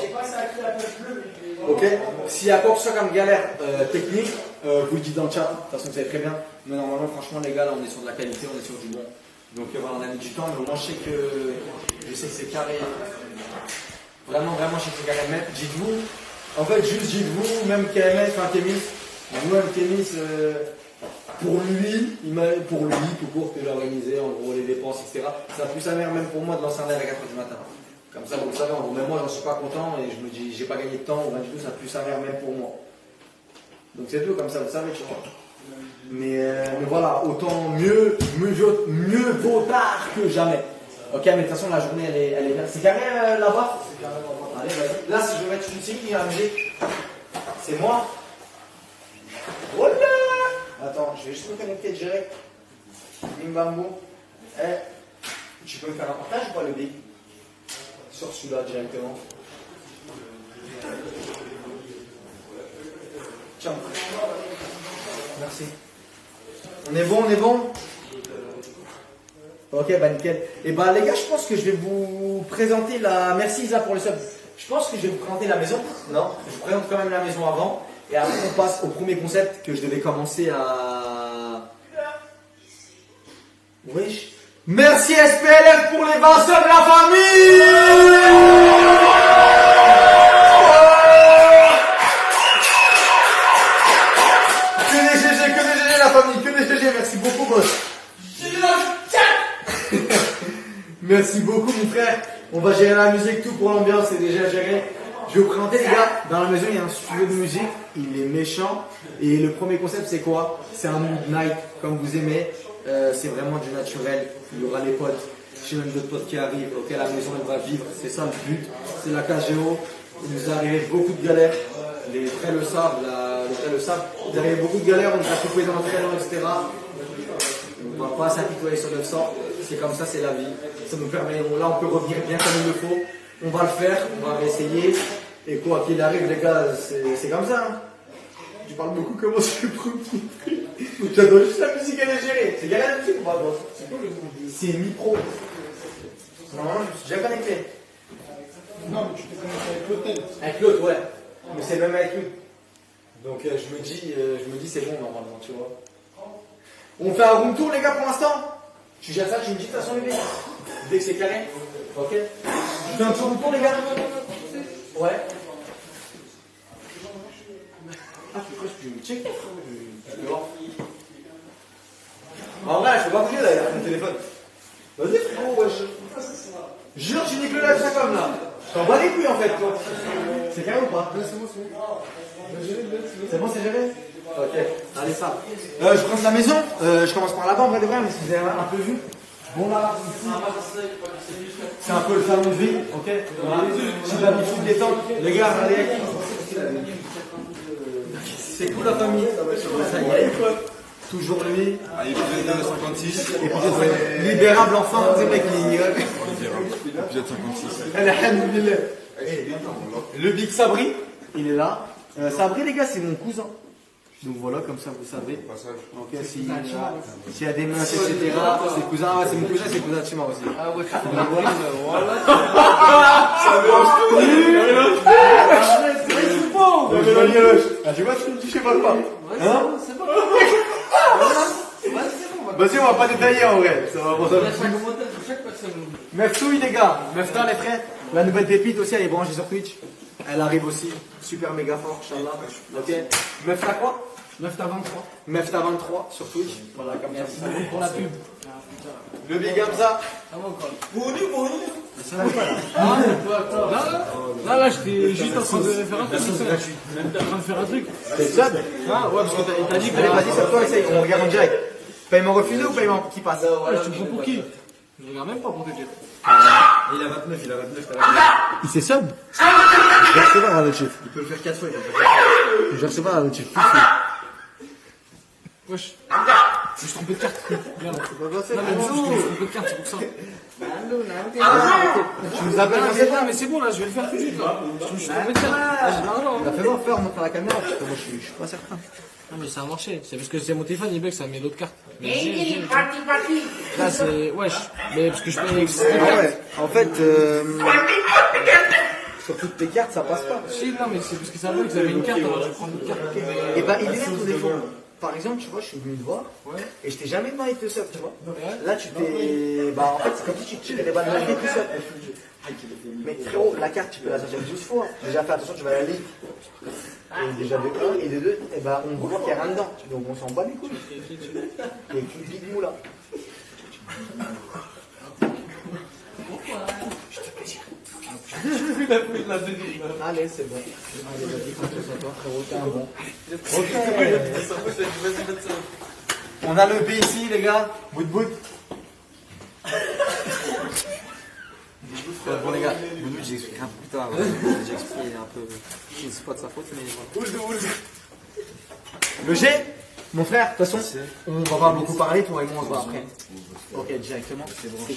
Ok? S'il y a quoi que ce soit comme galère technique, vous le dites dans le chat, de toute façon vous savez très bien. Mais normalement, franchement les gars, là on est sur de la qualité, on est sur du bon. Donc voilà, on a mis du temps, mais au moins je sais que c'est carré. Vraiment, je sais que c'est carré. Même, dites-vous, en fait, juste dites-vous, même KMS, enfin Kémis, vous-même Kémis, pour lui, tout court, que j'ai organisé, en gros, les dépenses, etc. Ça a plus sa mère, même pour moi, de lancer un live à 4h du matin. Comme ça, vous le savez, en gros, même moi, j'en suis pas content et je me dis, j'ai pas gagné de temps, ou rien du tout, ça a plus sa mère, même pour moi. Donc c'est tout, comme ça, vous savez, tu vois. Mais voilà, autant mieux vaut tard que jamais. Ok, mais de toute façon, la journée, elle est bien. C'est carré là-bas? Allez, vas-y. Là, si je veux mettre une musique, la musique, c'est moi. Voilà. Attends, je vais juste me connecter direct. Bim bam boum. Tu peux me faire un partage ou pas, le big? Sur celui-là directement. Tiens. Merci. On est bon, on est bon? Ok, bah nickel. Et bah les gars, je pense que je vais vous présenter la... Merci Isa pour le sub. Je pense que je vais vous présenter la maison. Non, je vous présente quand même la maison avant. Et après on passe au premier concept que je devais commencer à... Wesh. Merci SPLF pour les 20 subs de la famille. Que des GG la famille, que des GG, merci beaucoup boss. Merci beaucoup mon frère. On va gérer la musique, tout pour l'ambiance, c'est déjà géré. Je vais vous présenter les gars, dans la maison il y a un studio de musique, il est méchant. Et le premier concept c'est quoi? C'est un mood night, comme vous aimez. C'est vraiment du naturel, il y aura les potes. J'ai même d'autres potes qui arrivent, ok la maison elle va vivre, c'est ça le but. C'est la KGO, il nous est arrivé beaucoup de galères. Les frères le savent, les frères le savent. Il nous est arrivé beaucoup de galères, on nous a coupé dans notre élan, etc. On ne va pas s'apitoyer sur notre sort, c'est comme ça, c'est la vie. Ça nous permet, là on peut revenir bien comme il le faut. On va le faire, on va essayer. Et quoi qu'il arrive, les gars, c'est comme ça. Hein. Tu parles beaucoup, comment c'est le premier? J'adore juste la musique, elle est gérée. C'est galère la musique ou pas, toi? C'est micro. Normalement, je me suis déjà connecté. Non, mais tu t'es connecté avec l'hôtel. Avec l'autre, ouais. Mais c'est même avec lui. Donc je me dis c'est bon normalement, tu vois. On fait un room tour les gars pour l'instant. Tu gères ça, tu me dis de toute façon les gars. Dès que c'est carré. Ok. Je fais un petit room tour les gars. Ouais. Ah tu crois que tu me check? En vrai, je peux pas bouger là, il a mon téléphone. Vas-y frérot, wesh. Jure, tu niques le live ça comme là. Je t'en bats les couilles en fait, toi. C'est carré ou pas? C'est bon, c'est bon. C'est bon, c'est géré? Ok, allez ça. Je prends la maison, je commence par là-bas en vrai de vrai, mais si vous avez un peu vu. Bon là, ici, c'est un peu le salon de vie, ok? Voilà. J'ai l'habitude des temps. Les gars, allez. C'est cool la famille. Ça y est. Toujours lui. Épisode 56. Épisode libérable enfin, c'est vrai qu'il Épisode 56. Alhamdulillah. Le Big Sabri, il est là. Sabri, les gars, c'est mon cousin. Donc voilà, comme ça vous savez. Ok, s'il y a des mains, etc. C'est cousin, ah, c'est mon cousin, c'est cousin de Chimar aussi. Ah ouais, voilà. Tu vois, je sais pas quoi. Hein? Vas-y, on va pas détailler en vrai. Ça va pour Meftoui, les gars. Mefta, les frères. La nouvelle pépite aussi, elle est branchée sur Twitch. Elle arrive aussi. Super méga fort, Inch'Allah. Ok. Mefta quoi? Mefta 23. Mefta 23 sur Twitch. Voilà, comme ça. Merci pour la pub. Le Big Hamza. Là, j'étais juste en train de faire un truc. J'étais en train de faire un truc. C'est ça? Ah ouais, parce que t'as dit que t'allais pas dit ça, toi, essaye. On regarde en direct. Paiement refusé ou paiement qui passe? Ouais, je te prends pour qui? Je regarde même pas pour te dire. Il a 29, il a 29, t'as 29. Il s'est sub? Je vais recevoir un autre chiffre. Il peut le faire 4 fois, il peut le faire 4 fois. Je vais recevoir un autre chiffre. Wesh. Je me suis trompé de carte. Merde. Non, mais non, je me suis trompé de carte, c'est pour ça. Tu nous appelles Non, mais c'est bon, là, je vais le faire tout de suite, là. Je me suis trompé de carte. Non. T'as fait voir, faire monter la caméra, parce que moi je suis pas certain. Non, mais ça a marché. C'est parce que c'est mon téléphone, il bug, ça met l'autre carte. Hey, parti, parti. Là, c'est. Wesh. Mais parce que je paye avec Ah ouais, en fait, sur toutes tes cartes ça passe pas. Si, non, mais c'est parce que ça bug, vous avez une carte, alors je vais prendre une carte. Et bah il est là ton défaut. Par exemple, tu vois, je suis venu te voir et je t'ai jamais demandé de te sub, tu vois. Là, tu t'es. Bah en fait, c'est comme si tu te tirais des balles de tout seul. Mais frérot, la carte, tu peux la sortir 12 fois. Déjà, fais attention, tu vas la lire. Et déjà de 1 et de 2, et bah on voit qu'il n'y a rien dedans. Donc on s'en bat les couilles. Et tu dis de là. Je te plaisir. Allez, c'est bon. Allez, vas-y, confiance en toi, frérot, t'es un bon. Ok. On a le B ici, les gars. Bout de bout. Bon, les gars, bout de bout, j'expliquerai un peu plus tard. J'ai expliqué un peu. C'est pas de sa faute, mais voilà. Le G, mon frère, de toute façon, on va pas beaucoup parler, toi et moi, on se voit après. Ok, directement. C'est bon. Ok,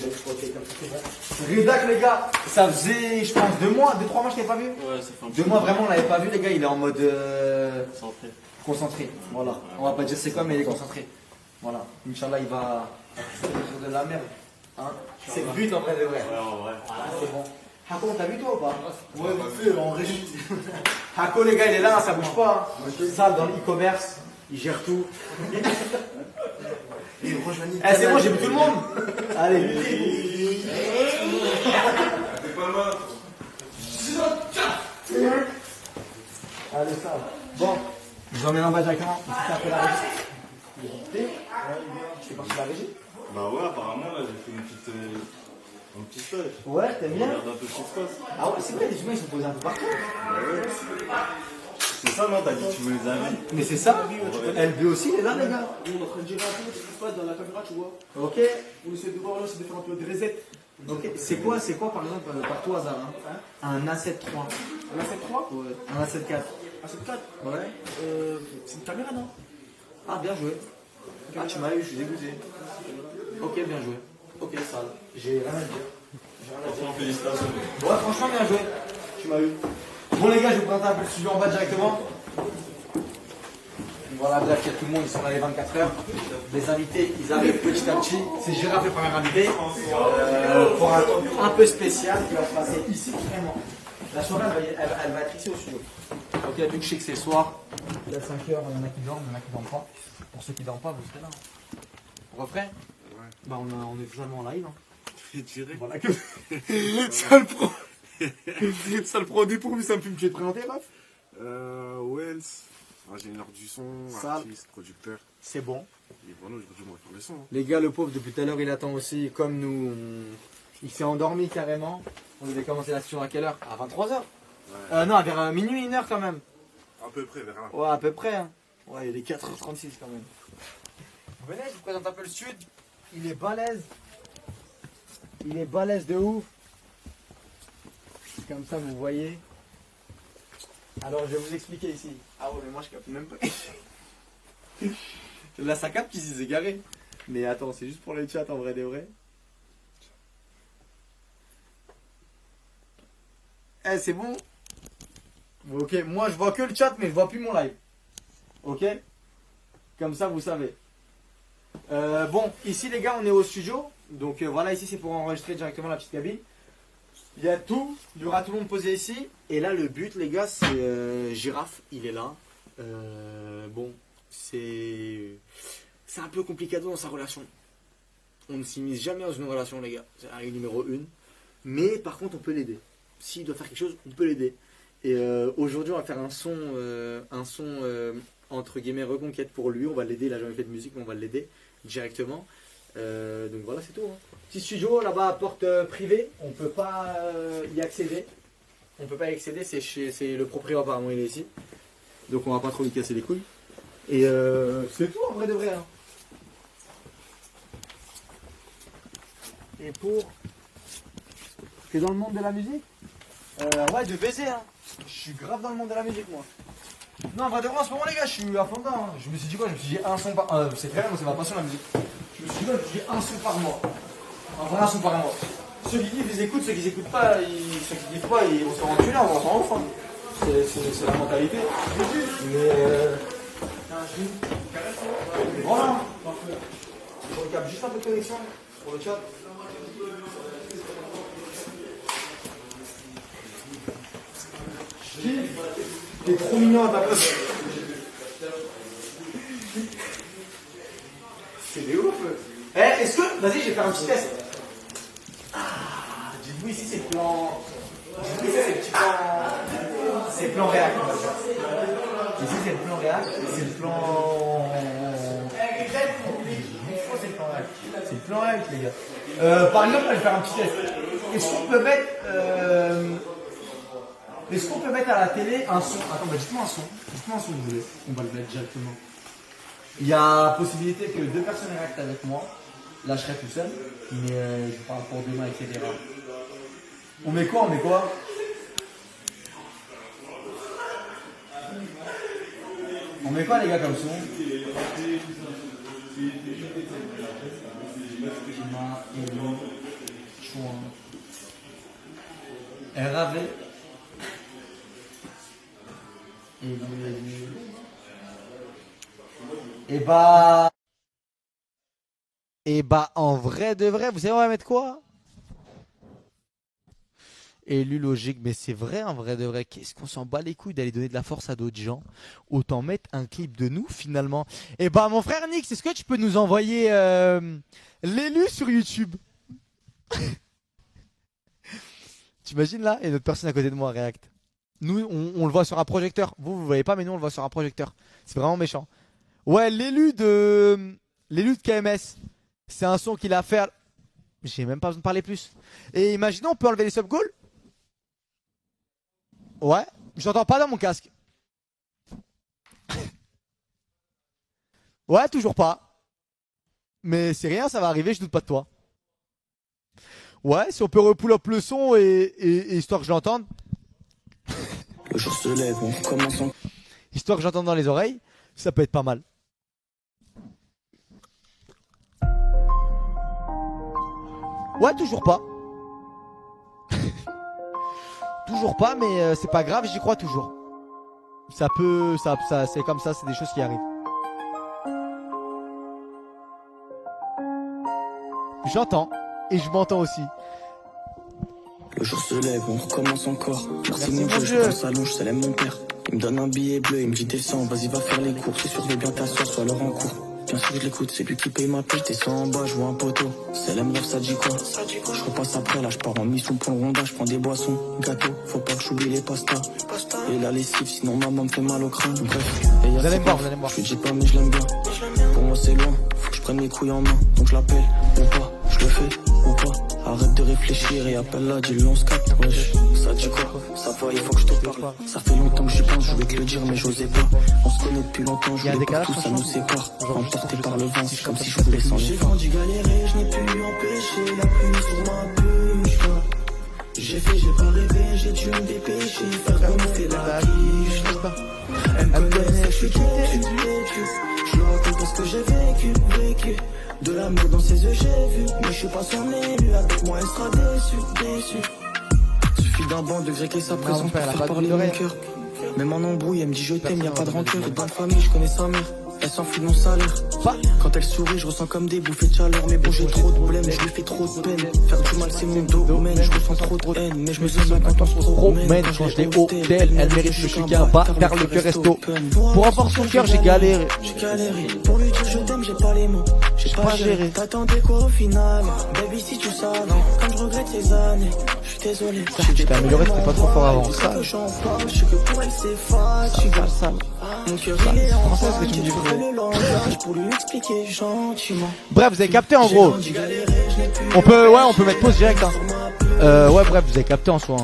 comme ça, c'est bon. Redac, les gars, ça faisait, je pense, 2 mois, 2-3 mois, je t'avais pas vu. Ouais, ça fait un 2 mois, vraiment, on l'avait pas vu, les gars, il est en mode. Concentré, voilà. On va pas dire c'est quoi, mais il est concentré. Voilà. Inch'Allah, il va faire de la merde. Hein, c'est le but en vrai de vrai. Ouais, en vrai. Ah, c'est bon. Hako, t'as vu toi ou pas? Ouais, vite fait, en régie. Hako, les gars, il est là, ça bouge pas. Hein. Ça, dans l'e-commerce, il gère tout. Et rejoignez. Eh, c'est bon, j'ai vu tout le monde. Allez, vite. C'est pas mal. Allez, ça. Bon, je vous emmène en bas directement. Ici, c'est un peu la régie. Tu fais partie de la régie? Bah ouais, apparemment, là, j'ai fait un petit stage. Ouais, t'aimes Je bien? regarde un peu ce qui se passe. Ah ouais, c'est vrai, les humains, ils sont posés un peu partout. Bah ouais. C'est ça, non? T'as dit que tu veux les invites. Mais c'est ça. LB aussi, il est là, les gars. Nous, on est en train de gérer un peu ce qui se passe dans la caméra, tu vois. Ok. On essaie de voir là, c'est de faire un peu de reset. Ok. C'est quoi, par exemple, par tout hasard, hein, un A7 III? On a fait 3, Ouais. Un A7 IV? à cette 4. Ouais. C'est une caméra, non? Ah, bien joué. Ah, tu m'as eu, je suis dégoûté. Ok, bien joué. Ok, sale. J'ai rien à dire. Franchement, félicitations. Ouais, franchement, bien joué. Tu m'as eu. Bon, les gars, je vous présente un peu le studio en bas directement. Voilà, bref, il y a tout le monde, ils sont là les 24 heures. Les invités, ils arrivent petit à petit. C'est Gérard, le premier invité. Pour un truc un peu spécial qui va se passer ici, vraiment. La soirée, elle va être ici au studio. Ok, vu que je sais que c'est le soir, il y a 5 heures, il y en a qui dorment, il y en a qui dorment pas. Pour ceux qui dorment pas, vous serez là. Refrain? Ouais. Bah, on est jamais en live. Hein. Direct. Voilà que. Ça le prend. Ça le prend du pour, mais ça me fume. Tu es présenté, Raph? Wells, ingénieur du son, Sale. artiste, producteur. C'est bon. Et voilà, aujourd'hui, on va faire le son. Hein. Les gars, le pauvre, depuis tout à l'heure, il attend aussi, comme nous. Il s'est endormi carrément. On devait commencer la session à quelle heure? À 23h. Non, vers minuit, 1h quand même. À peu près, vers là. Ouais, à peu près. Hein. Ouais, il est 4h36 quand même. Venez, je vous présente un peu le sud. Il est balèze. Il est balèze de ouf. Comme ça, vous voyez. Alors, je vais vous expliquer ici. Ah ouais, mais moi, je capte même pas. Là, ça capte qu'ils s'est égaré. Mais attends, c'est juste pour les chats en vrai de vrai. Eh, c'est bon? Ok, moi je vois que le chat, mais je vois plus mon live. Ok? Comme ça, vous savez. Bon, ici les gars, on est au studio. Donc voilà, ici c'est pour enregistrer directement la petite cabine. Il y a tout, il y aura tout le monde posé ici. Et là, le but, les gars, c'est Girafe, il est là. Bon, c'est un peu compliqué dans sa relation. On ne s'immisce jamais dans une relation, les gars. C'est la règle numéro 1. Mais par contre, on peut l'aider. S'il doit faire quelque chose, on peut l'aider. Et aujourd'hui, on va faire un son entre guillemets reconquête pour lui. On va l'aider. Il a jamais fait de musique, mais on va l'aider directement. Donc voilà, c'est tout. Hein. Petit studio là-bas à porte privée. On peut pas y accéder. On peut pas y accéder. C'est le propriétaire apparemment, il est ici. Donc on va pas trop lui casser les couilles. Et c'est tout en vrai de vrai. Hein. Et pour que dans le monde de la musique. Ouais, de baiser, hein. Je suis grave dans le monde de la musique, moi. Non, en vrai de vrai, en ce moment, les gars, je suis à fond dedans. Hein. Je me suis dit quoi? Je me suis dit un son par. C'est très bien, moi, c'est ma passion, la musique. Je me suis dit quoi? Je me suis dit un son par mois. En vrai, un son par mois. Ceux qui kiffent, ils écoutent. Ceux qui n'écoutent pas, ceux qui kiffent pas, ils vont se rendre là, on va s'en off. Hein. C'est la mentalité. Mais. Voilà. Je regarde juste un peu de connexion pour le chat. T'es trop mignon à ta place. C'est des ouf. Eh, est-ce que. Vas-y, je vais faire un petit test. Ah, dites-vous ici, c'est le plan. Dites-vous ici, c'est le petit plan. C'est le plan réac. Ici, c'est le plan réac. C'est le plan. C'est le plan réac. C'est le plan réac, les gars. Par exemple, je vais faire un petit test. Est-ce qu'on peut mettre. Est-ce qu'on peut mettre à la télé un son? Attends, bah dites-moi un son. Dites-moi un son, vous voulez. On va le mettre directement. Il y a possibilité que 2 personnes réactent avec moi. Là, je serai tout seul. Mais je parle pour demain, etc. On met quoi? On met quoi? On met quoi, les gars, comme son? Kima, Elo, Chouin, RAV. Et bah, en vrai de vrai, vous savez, on va mettre quoi? Élu logique, mais c'est vrai, en vrai de vrai. Qu'est-ce qu'on s'en bat les couilles d'aller donner de la force à d'autres gens? Autant mettre un clip de nous, finalement. Et bah, mon frère Nix, est-ce que tu peux nous envoyer l'élu sur YouTube? T'imagines là? Et notre personne à côté de moi, React. Nous, on le voit sur un projecteur. Vous voyez pas, mais nous, on le voit sur un projecteur. C'est vraiment méchant. Ouais, l'élu de KMS. C'est un son qu'il a fait. J'ai même pas besoin de parler plus. Et imaginons, on peut enlever les sub-goals. Ouais, j'entends pas dans mon casque. Ouais, toujours pas. Mais c'est rien, ça va arriver, je doute pas de toi. Ouais, si on peut repull up le son et histoire que je l'entende. Le jour se lève, on recommence en... Histoire que j'entende dans les oreilles, ça peut être pas mal. Ouais, toujours pas. Toujours pas, mais c'est pas grave, j'y crois toujours. Ça peut, ça c'est comme ça, c'est des choses qui arrivent. J'entends, et je m'entends aussi. Le jour se lève, on recommence encore. Merci Merci mon mon Dieu, je Dieu. vais dans le salon, je salue mon père. Il me donne un billet bleu, il me dit descends, vas-y va faire les courses. Et surveille bien ta soeur, sois alors en cours. Bien sûr je l'écoute, c'est lui qui paye ma paye. Descends en bas, je vois un poteau. Célèbre rêve, ça dit quoi? Je repasse après, là je pars en mission pour le ronda. Je prends des boissons, gâteaux, faut pas que j'oublie les pastas. Et la lessive, sinon maman me fait mal au crâne. Bref, et Vous allez me voir, vous allez me voir. je lui dis pas mais je l'aime bien. Pour moi c'est loin, faut que je prenne les couilles en main. Donc je l'appelle, ou pas, je le fais, ou pas. Arrête de réfléchir et appelle là, dis-le on se capte, wesh. Ça dit quoi? Ça va, il faut que je te parle. Ça fait longtemps que j'y pense, je voulais te le dire mais j'osais pas. On se connaît depuis longtemps, je voulais pas tout, ça nous sépare. Emporté par le vent, c'est comme si je voulais sans les vents. J'ai galéré, je n'ai pu empêcher la pluie sur ma bûche. J'ai fait, j'ai pas rêvé, j'ai dû me dépêcher, faire comme fait la quiche. Elle me connaît, je suis têtu. Je lui raconte tout ce que j'ai vécu. De l'amour dans ses yeux j'ai vu, mais je suis pas son élu. Avec moi elle sera déçue. Suffit d'un banc de grec et sa présence pour faire parler mon cœur. Même en embrouille, elle me dit je t'aime, y'a pas de rancœur. Et dans la famille, je connais sa mère, elle s'en fout de mon salaire. Quand elle sourit, je ressens comme des bouffées de chaleur. Mais bon, j'ai trop de blême, je lui fais trop de peine. Faire du mal, c'est mon domaine, je ressens trop de haine. Mais je me sens bien quand on se promène. Quand je l'ai haut d'elle, elle mérite le chicun bas, faire le cœur resto. Pour avoir son cœur, j'ai galéré. Pour lui dire je t'aime, j'ai pas les mots. J'ai pas géré. T'attendais quoi au final? Baby, si tu savais, comme je regrette ces années. Je suis désolé. Tu t'es amélioré, t'étais pas trop fort avant. Ça, Je sais que pour elle c'est fatigant. Mon cœur il est en français, ce que tu me dis, je fais le langage pour lui expliquer gentiment. bref, vous avez capté en gros. On peut mettre pause direct. Ouais, bref, vous avez capté en soi.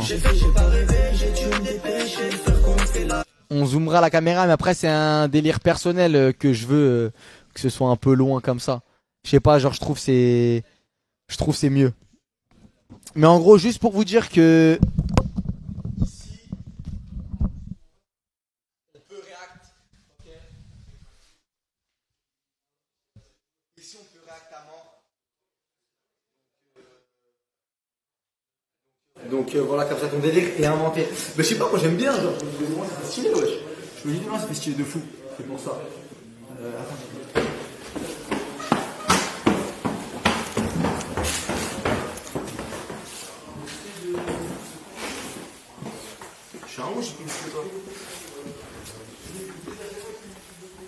On zoomera la caméra, mais après c'est un délire personnel que je veux que ce soit un peu loin comme ça. Je sais pas, genre je trouve c'est mieux. Mais en gros, juste pour vous dire que ici on peut react, ok. Ici on peut react à mort. Donc voilà, comme ça ton délire est inventé. Mais je sais pas, moi j'aime bien, genre, moi ça fait stylé, wesh. Je me dis, non, ça fait stylé de fou. C'est pour ça. Attends. Je suis un mouche, toi.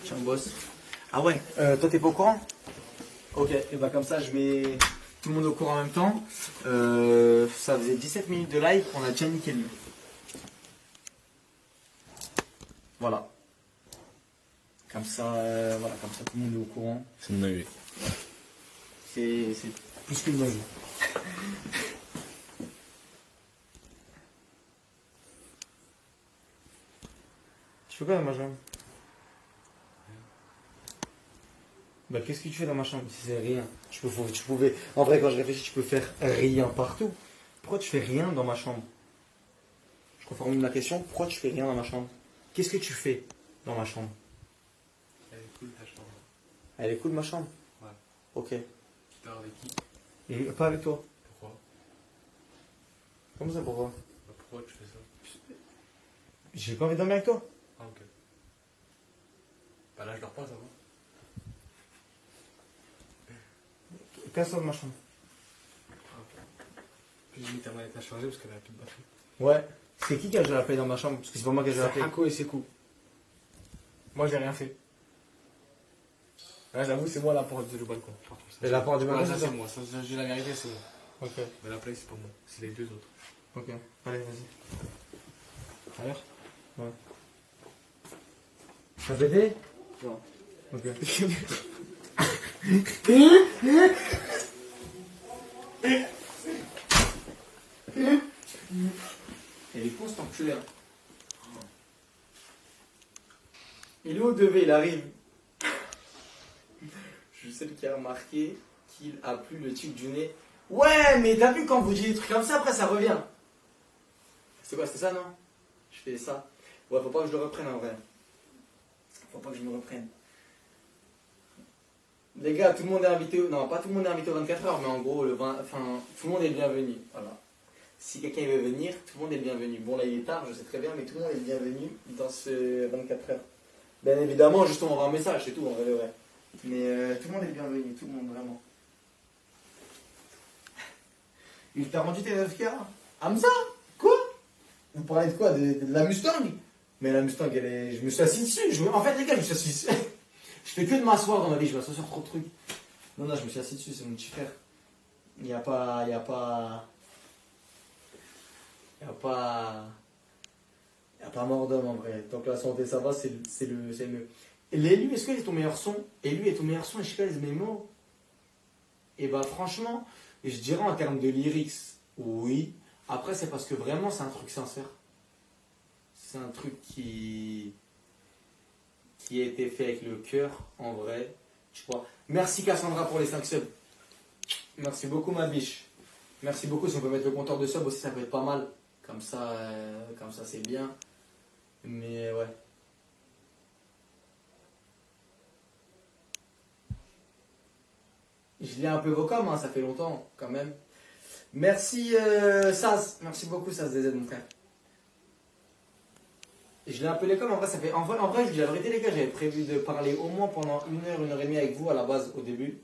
Je suis un boss. Ah ouais, toi t'es pas au courant? Ok, et bah comme ça je mets tout le monde au courant en même temps. Ça faisait 17 minutes de live, on a déjà niqué lui. Voilà. Comme ça, voilà, comme ça tout le monde est au courant. C'est une avis. C'est plus qu'une dingue. Tu fais quoi dans ma chambre? Bah qu'est-ce que tu fais dans ma chambre? C'est rien. Tu pouvais. En vrai, quand je réfléchis, tu peux faire rien partout. Pourquoi tu fais rien dans ma chambre? Je reformule la question. Pourquoi tu fais rien dans ma chambre? Qu'est-ce que tu fais dans ma chambre? Elle est cool ta chambre. Elle est cool ma chambre? Ouais. Ok. Tu dors avec qui? Et pas avec toi. Pourquoi? Comment ça pourquoi? Bah, pourquoi tu fais ça? J'ai pas envie de dormir avec toi. Ah ok. Bah là je dors pas, ça va. casse-toi de ma chambre. Puis j'ai mis ta manette à charger parce qu'elle a plus de batterie. Ouais. C'est qui a joué la play dans ma chambre? Parce que c'est pas moi qui ai joué la C'est play. Hako et Sekou. Moi j'ai rien fait. Là j'avoue c'est moi la porte du balcon. Par contre, ça, Et la porte du balcon, ça c'est c'est ça moi. Ça, j'ai la vérité c'est moi. Ok. Mais la play c'est pas moi. C'est les deux autres. Ok. Allez, vas-y. Alors T'as pété? Non. Ok. Elle est con cet enculé. Il est au devé, il arrive. Je sais qui a remarqué qu'il a plus le tic du nez. Ouais, mais t'as vu quand vous dites des trucs comme ça, après ça revient. C'est quoi, c'est ça, non? Je fais ça. Ouais, faut pas que je le reprenne en vrai. Faut pas que je me reprenne. Les gars, tout le monde est invité. Non, pas tout le monde est invité aux 24 heures, mais en gros, le 20... enfin, tout le monde est le bienvenu. Voilà. Si quelqu'un veut venir, tout le monde est le bienvenu. Bon, là, il est tard, je sais très bien, mais tout le monde est le bienvenu dans ce 24 heures. Bien évidemment, juste on envoie un message, c'est tout, en vrai de vrai. Mais tout le monde est le bienvenu, tout le monde, vraiment. Il t'a rendu tes 9K? Hamza? Quoi? Vous parlez de quoi? De la Mustang? Mais la Mustang, elle est... je me suis assis dessus. En fait, les gars, je me suis assis dessus. Je fais que de m'asseoir dans ma vie, je m'assois sur trop de trucs. Non, non, je me suis assis dessus, c'est mon petit frère. Il n'y a pas... mort d'homme en vrai. Tant que la santé ça va, c'est le mieux. Et l'élu, est-ce que c'est ton meilleur son? Élu est ton meilleur son et je pèse mes mots. Et bah franchement, je dirais en termes de lyrics, oui. Après, c'est parce que vraiment, c'est un truc sincère. C'est un truc qui a été fait avec le cœur, en vrai. Je crois. Merci Cassandra pour les 5 subs. Merci beaucoup ma biche. Merci beaucoup. Si on peut mettre le compteur de subs aussi, ça peut être pas mal. Comme ça c'est bien. Mais ouais. Je lis un peu vos coms, hein, ça fait longtemps quand même. Merci Saz. Merci beaucoup Saz DZ mon frère. Je lis un peu les coms, en vrai ça fait. En vrai, je dis la vérité les gars, j'avais prévu de parler au moins pendant 1 heure et demie avec vous à la base au début.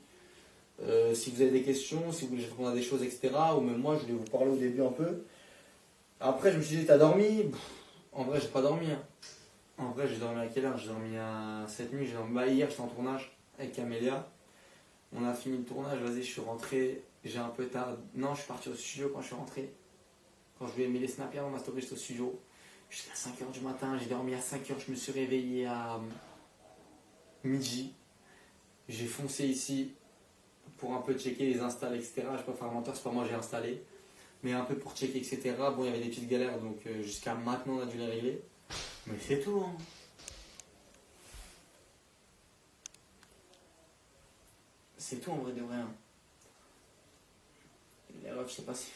Si vous avez des questions, si vous voulez répondre à des choses, etc. Ou même moi je voulais vous parler au début un peu. Après je me suis dit, t'as dormi? En vrai j'ai pas dormi. Hein. En vrai j'ai dormi à quelle heure? J'ai dormi à cette nuit, j'ai dormi. Bah, hier j'étais en tournage avec Camélia. On a fini le tournage, vas-y, je suis rentré, j'ai un peu tard. Non, je suis parti au studio quand je suis rentré. Quand je lui ai mis les snaps dans ma story, j'étais au studio. Jusqu'à 5h du matin, j'ai dormi à 5h, je me suis réveillé à midi. J'ai foncé ici pour un peu checker les installs, etc. Je peux pas faire menteur, c'est pas moi j'ai installé. Mais un peu pour checker, etc. Bon, il y avait des petites galères, donc jusqu'à maintenant on a dû les régler. Mais c'est tout, hein. C'est tout en vrai de vrai. Hein. Les refs, je sais pas si.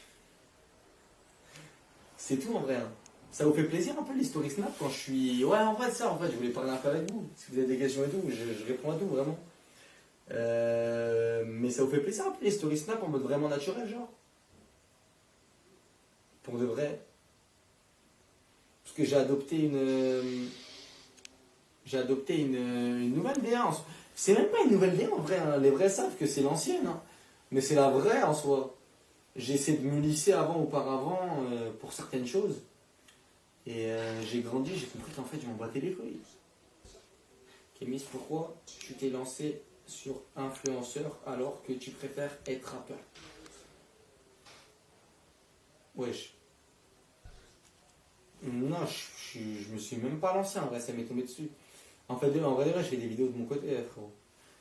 C'est tout en vrai. Hein. Ça vous fait plaisir un peu les stories snap quand je suis. Ouais, en vrai, ça, en fait, je voulais parler un peu avec vous. Si vous avez des questions et tout, je réponds à tout vraiment. Mais ça vous fait plaisir un peu les stories snap en mode vraiment naturel, genre? Pour de vrai. Parce que j'ai adopté une. Une nouvelle DA. C'est même pas une nouvelle DA en vrai, hein. Les vrais savent que c'est l'ancienne, hein. Mais c'est la vraie en soi. J'ai essayé de me lisser auparavant pour certaines choses. Et j'ai grandi, j'ai compris qu'en fait je m'en battais les couilles. Kémis, pourquoi tu t'es lancé sur influenceur alors que tu préfères être rappeur? Wesh. Non, je me suis même pas lancé en vrai, ça m'est tombé dessus. En vrai, je fais des vidéos de mon côté, frérot.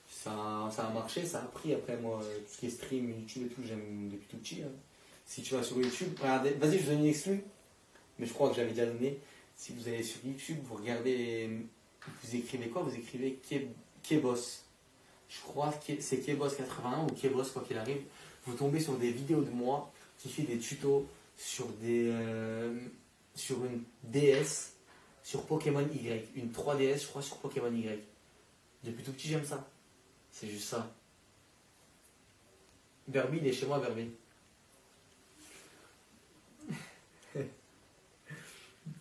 Ça a marché, ça a pris. Après, moi, tout ce qui est stream, YouTube et tout, j'aime depuis tout petit. Hein. Si tu vas sur YouTube, regardez, vas-y, je vous donne une exclue. Mais je crois que j'avais déjà donné. Si vous allez sur YouTube, vous regardez, vous écrivez quoi? Vous écrivez Kebos. Je crois que c'est Kebos 81 ou Kebos, quoi qu'il arrive. Vous tombez sur des vidéos de moi qui fait des tutos sur sur une DS. Sur Pokémon Y, une 3DS je crois sur Pokémon Y. Depuis tout petit j'aime ça. C'est juste ça. Verbi, il est chez moi Verbi.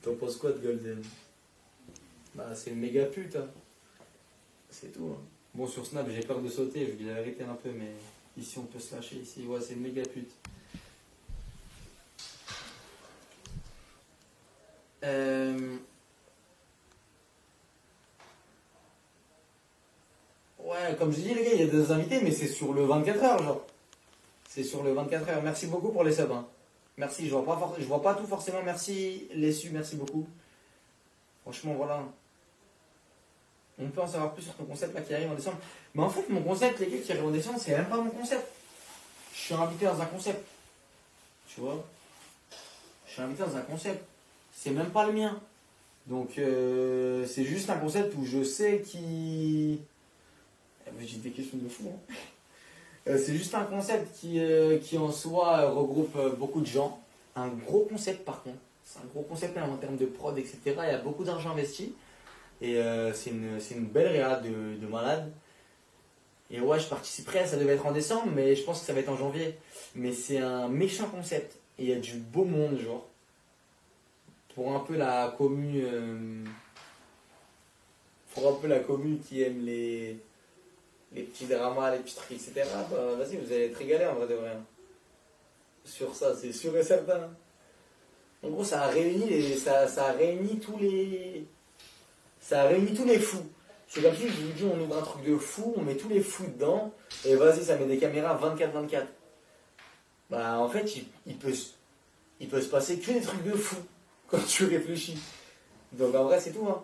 T'en penses quoi de Golden? Bah c'est une méga pute hein. C'est tout hein. Bon sur Snap j'ai peur de sauter, je vous dis la vérité un peu mais Ici, on peut se lâcher. Ici, ouais, c'est une méga pute. Ouais, comme je dis, les gars, il y a des invités, mais c'est sur le 24 heures, genre. C'est sur le 24 heures. Merci beaucoup pour les subs. Hein. Merci, je vois pas tout forcément. Merci, les subs, merci beaucoup. Franchement, voilà. On peut en savoir plus sur ton concept là qui arrive en décembre. Mais en fait, mon concept, les gars, qui arrive en décembre, c'est même pas mon concept. Je suis invité dans un concept. Tu vois? Je suis invité dans un concept. C'est même pas le mien. Donc, c'est juste un concept où je sais qui. J'ai des questions de fou. Hein. C'est juste un concept qui en soi regroupe beaucoup de gens. Un gros concept par contre. C'est un gros concept même en termes de prod, etc. Il y a beaucoup d'argent investi. Et c'est une belle réa de malade. Et ouais, je participerai, ça devait être en décembre, mais je pense que ça va être en janvier. Mais c'est un méchant concept. Et il y a du beau monde, genre. Pour un peu la commu. Pour un peu la commu qui aime les petits dramas, les petits trucs, etc. Bah, vas-y, vous allez être régalés en vrai de vrai. Sur ça, c'est sûr et certain. En gros, ça a réuni tous les. Ça a réuni tous les fous. C'est comme si je vous dis, on ouvre un truc de fou, on met tous les fous dedans, et vas-y, ça met des caméras 24/24. Bah, en fait, il peut se passer que des trucs de fou quand tu réfléchis. Donc, en vrai, c'est tout. Hein.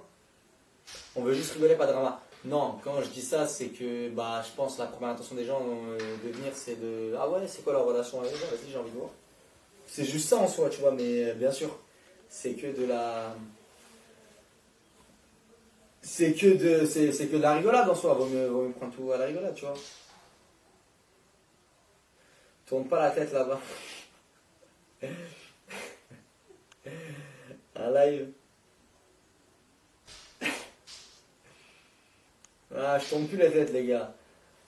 On veut juste rigoler, pas de drama. Non, quand je dis ça, c'est que bah, je pense que la première intention des gens de venir, c'est de. Ah ouais, c'est quoi leur relation avec les gens? Vas-y, j'ai envie de voir. C'est juste ça en soi, tu vois, mais bien sûr, c'est que de la. C'est que de la rigolade en soi, vaut mieux prendre tout à la rigolade, tu vois. Tourne pas la tête là-bas. Un live. Ah, je tourne plus la tête, les gars.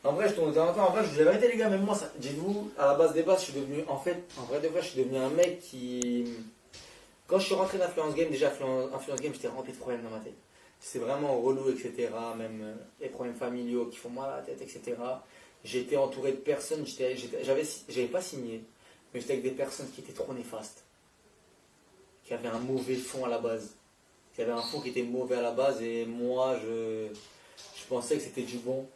En vrai, je tourne de temps en temps. En vrai, je vous ai vérité, les gars, même moi, dites-vous, à la base des bases, je suis devenu, en fait, en vrai de vrai, je suis devenu un mec qui. Quand je suis rentré dans Influence Game, déjà, Influence Game, j'étais rempli de problèmes dans ma tête. C'est vraiment relou, etc. Même les problèmes familiaux qui font mal à la tête, etc. J'étais entouré de personnes, j'avais pas signé, mais j'étais avec des personnes qui étaient trop néfastes. Qui avaient un mauvais fond à la base. Qui avaient un fond qui était mauvais à la base, et moi, je pensais que c'était du bon.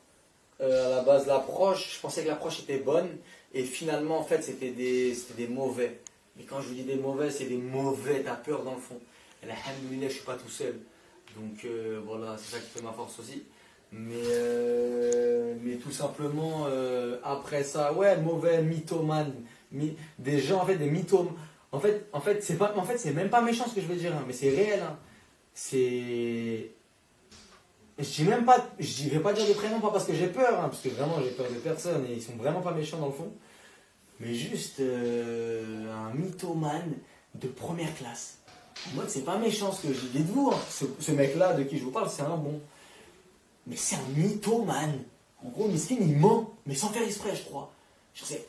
À la base, je pensais que l'approche était bonne, et finalement, en fait, c'était des mauvais. Mais quand je vous dis des mauvais, c'est des mauvais, t'as peur dans le fond. Et alhamdoulilah, je suis pas tout seul. Donc voilà, c'est ça qui fait ma force aussi. Mais tout simplement, après ça, ouais, mauvais, mythomane. Des gens, en fait, des mythomes. En fait, c'est même pas méchant ce que je veux dire, hein, mais c'est réel. Hein. C'est. Je vais pas dire des prénoms, pas parce que j'ai peur, hein, parce que vraiment j'ai peur de personne et ils sont vraiment pas méchants dans le fond. Mais juste un mythomane de première classe. En mode, c'est pas méchant ce que je dis de vous, hein. Ce mec-là de qui je vous parle, c'est un bon. Mais c'est un mythomane. En gros, Miskin, il ment, mais sans faire exprès, je crois.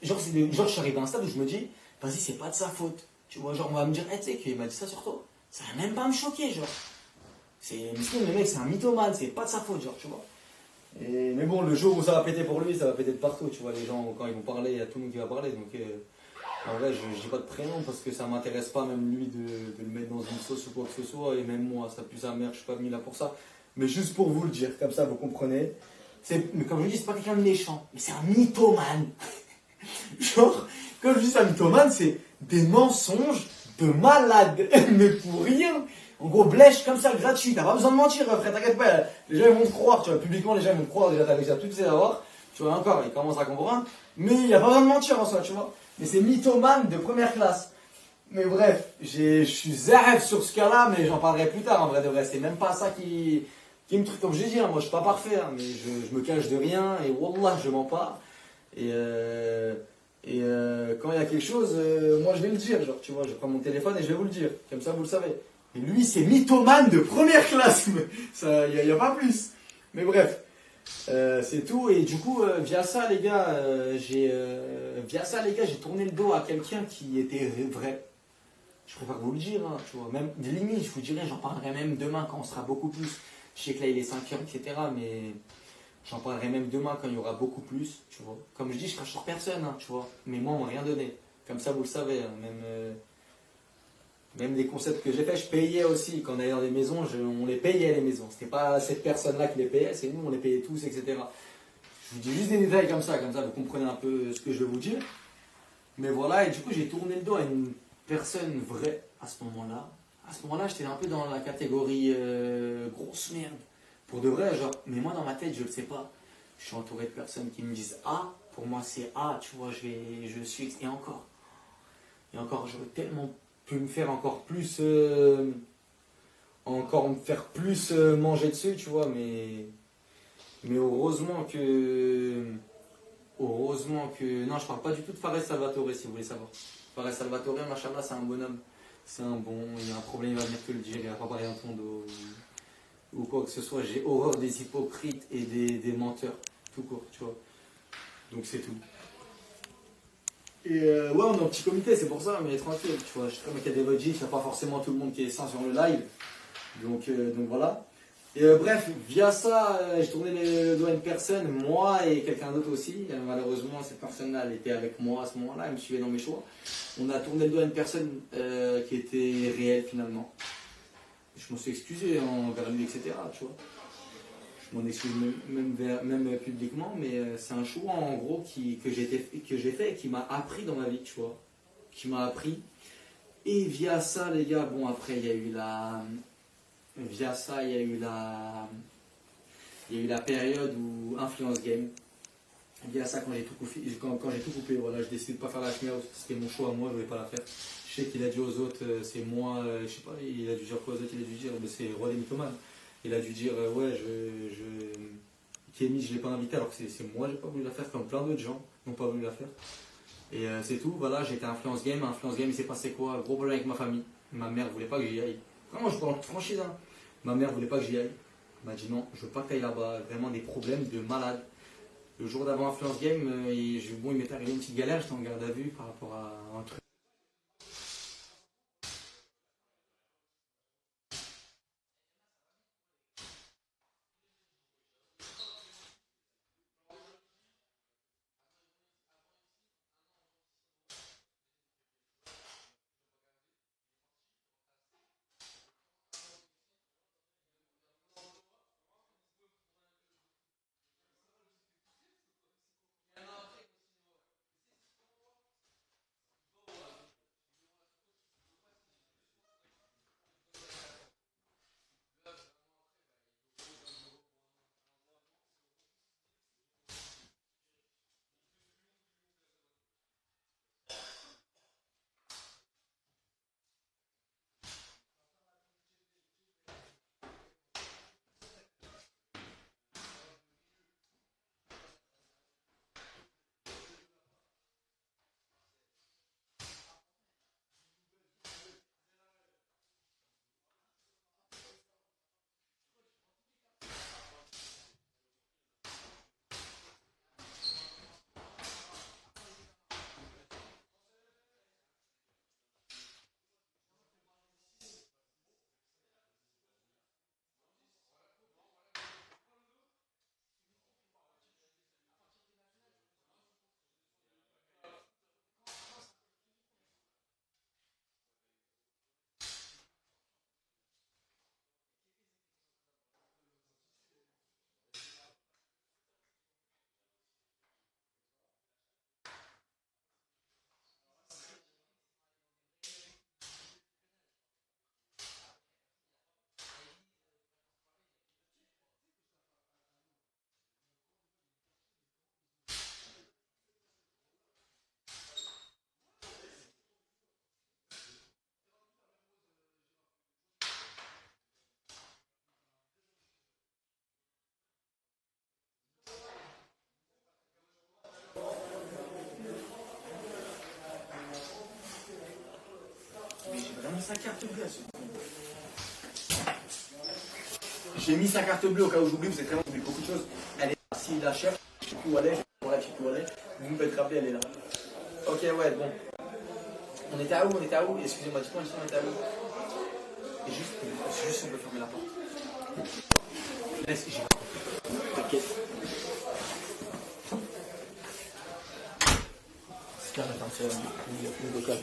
Genre, je suis arrivé à un stade où je me dis, vas-y, c'est pas de sa faute. Tu vois, genre, on va me dire, hey, tu sais qu'il m'a dit ça sur toi. Ça va même pas me choquer, genre. Miskin, le mec, c'est un mythomane, c'est pas de sa faute, genre, tu vois. Mais bon, le jour où ça va péter pour lui, ça va péter de partout, tu vois. Les gens, quand ils vont parler, il y a tout le monde qui va parler, donc. En vrai, je dis pas de prénom parce que ça m'intéresse pas, même lui, de le mettre dans une sauce ou quoi que ce soit. Et même moi, ça pue sa mère, je suis pas venu là pour ça. Mais juste pour vous le dire, comme ça, vous comprenez. Mais comme je dis, c'est pas quelqu'un de méchant, mais c'est un mythomane. Genre, quand je dis c'est un mythomane, c'est des mensonges de malade. Mais pour rien. En gros, blèche comme ça, gratuit. T'as pas besoin de mentir, frère, t'inquiète pas. Les gens ils vont te croire, tu vois. Publiquement, les gens ils vont te croire. Déjà, t'as réussi à toutes ces avoir. Tu vois, encore, ils commencent à comprendre. Mais il n'y a pas besoin de mentir en soi, tu vois. Mais c'est mythomane de première classe. Mais bref, je suis zèbre sur ce cas-là, mais j'en parlerai plus tard en vrai de vrai. C'est même pas ça qui me truc, comme je dis, hein. Moi je suis pas parfait, hein, mais je me cache de rien, et wallah, je mens pas. Et quand il y a quelque chose, moi je vais le dire, genre tu vois, je prends mon téléphone et je vais vous le dire, comme ça vous le savez. Et lui c'est mythomane de première classe, ça, y a pas plus. Mais bref. C'est tout, et du coup via ça les gars j'ai tourné le dos à quelqu'un qui était vrai. Je préfère vous le dire, hein, tu vois, même limite je vous dirais, j'en parlerai même demain quand on sera beaucoup plus. Je sais que là il est 5h, etc. Mais J'en parlerai même demain quand il y aura beaucoup plus, tu vois. Comme je dis, je crache sur personne, hein, tu vois. Mais moi, on m'a rien donné. Comme ça, vous le savez. Hein, même les concepts que j'ai fait, je payais aussi. Quand on allait dans des maisons, on les payait les maisons. C'était pas cette personne-là qui les payait, c'est nous, on les payait tous, etc. Je vous dis juste des détails comme ça vous comprenez un peu ce que je veux vous dire. Mais voilà, et du coup, j'ai tourné le dos à une personne vraie à ce moment-là. À ce moment-là, j'étais un peu dans la catégorie grosse merde. Pour de vrai, genre, mais moi dans ma tête, je le sais pas. Je suis entouré de personnes qui me disent A, pour moi c'est A, tu vois, je suis. Et encore, j'aurais tellement pu me faire encore plus manger dessus, tu vois, mais heureusement que. Non, je parle pas du tout de Fares Salvatore, si vous voulez savoir. Fares Salvatore, machallah, c'est un bonhomme. C'est un bon, il y a un problème, il va venir te le dire, il va pas parler dans ton dos. Ou quoi que ce soit, j'ai horreur des hypocrites et des menteurs, tout court, tu vois. Donc c'est tout. Et ouais, on est en petit comité, c'est pour ça, mais tranquille, tu vois. Je sais qu'il y a des Vodji, il n'y a pas forcément tout le monde qui est sain sur le live. Donc voilà. Et bref, via ça, j'ai tourné le doigt à une personne, moi et quelqu'un d'autre aussi. Malheureusement, cette personne-là, elle était avec moi à ce moment-là, elle me suivait dans mes choix. On a tourné le doigt à une personne qui était réelle finalement. Je m'en suis excusé envers lui, etc. Tu vois. Je m'en excuse même publiquement, mais c'est un choix en gros que j'ai fait et qui m'a appris dans ma vie, tu vois. Qui m'a appris. Et via ça, les gars, bon après il y a eu la. Via ça, il y a eu la période où Influence Game. Via ça, quand j'ai tout coupé, voilà, je décide de pas faire la chimère, c'était mon choix à moi, je voulais pas la faire. Je sais qu'il a dit aux autres, c'est moi, je sais pas, il a dû dire quoi aux autres, il a dû dire, c'est Roi des mythomanes. Il a dû dire, ouais, Kémy, je l'ai pas invité, alors que c'est moi, j'ai pas voulu la faire, comme plein d'autres gens n'ont pas voulu la faire. Et c'est tout, voilà, j'étais à Influence Game, il s'est passé quoi? Gros problème avec ma famille. Ma mère voulait pas que j'y aille. Vraiment, je parle en toute franchise, hein. Ma mère voulait pas que j'y aille. Elle m'a dit non, je veux pas que tu ailles là-bas, vraiment des problèmes de malade. Le jour d'avant Influence Game, il m'est arrivé une petite galère, j'étais en garde à vue par rapport à un truc. Sa carte bleue à ce moment. J'ai mis sa carte bleue au cas où j'oublie, vous êtes vraiment oublié beaucoup de choses. Elle est là, s'il la cherche, je sais plus où elle est, je sais plus où elle est. Vous me faites rappeler, elle est là. Ok, ouais, bon. On était à où? Excusez-moi, dites-moi, on était à où? Et juste si on peut fermer la porte. Laisse, j'ai pas compris. T'inquiète. local.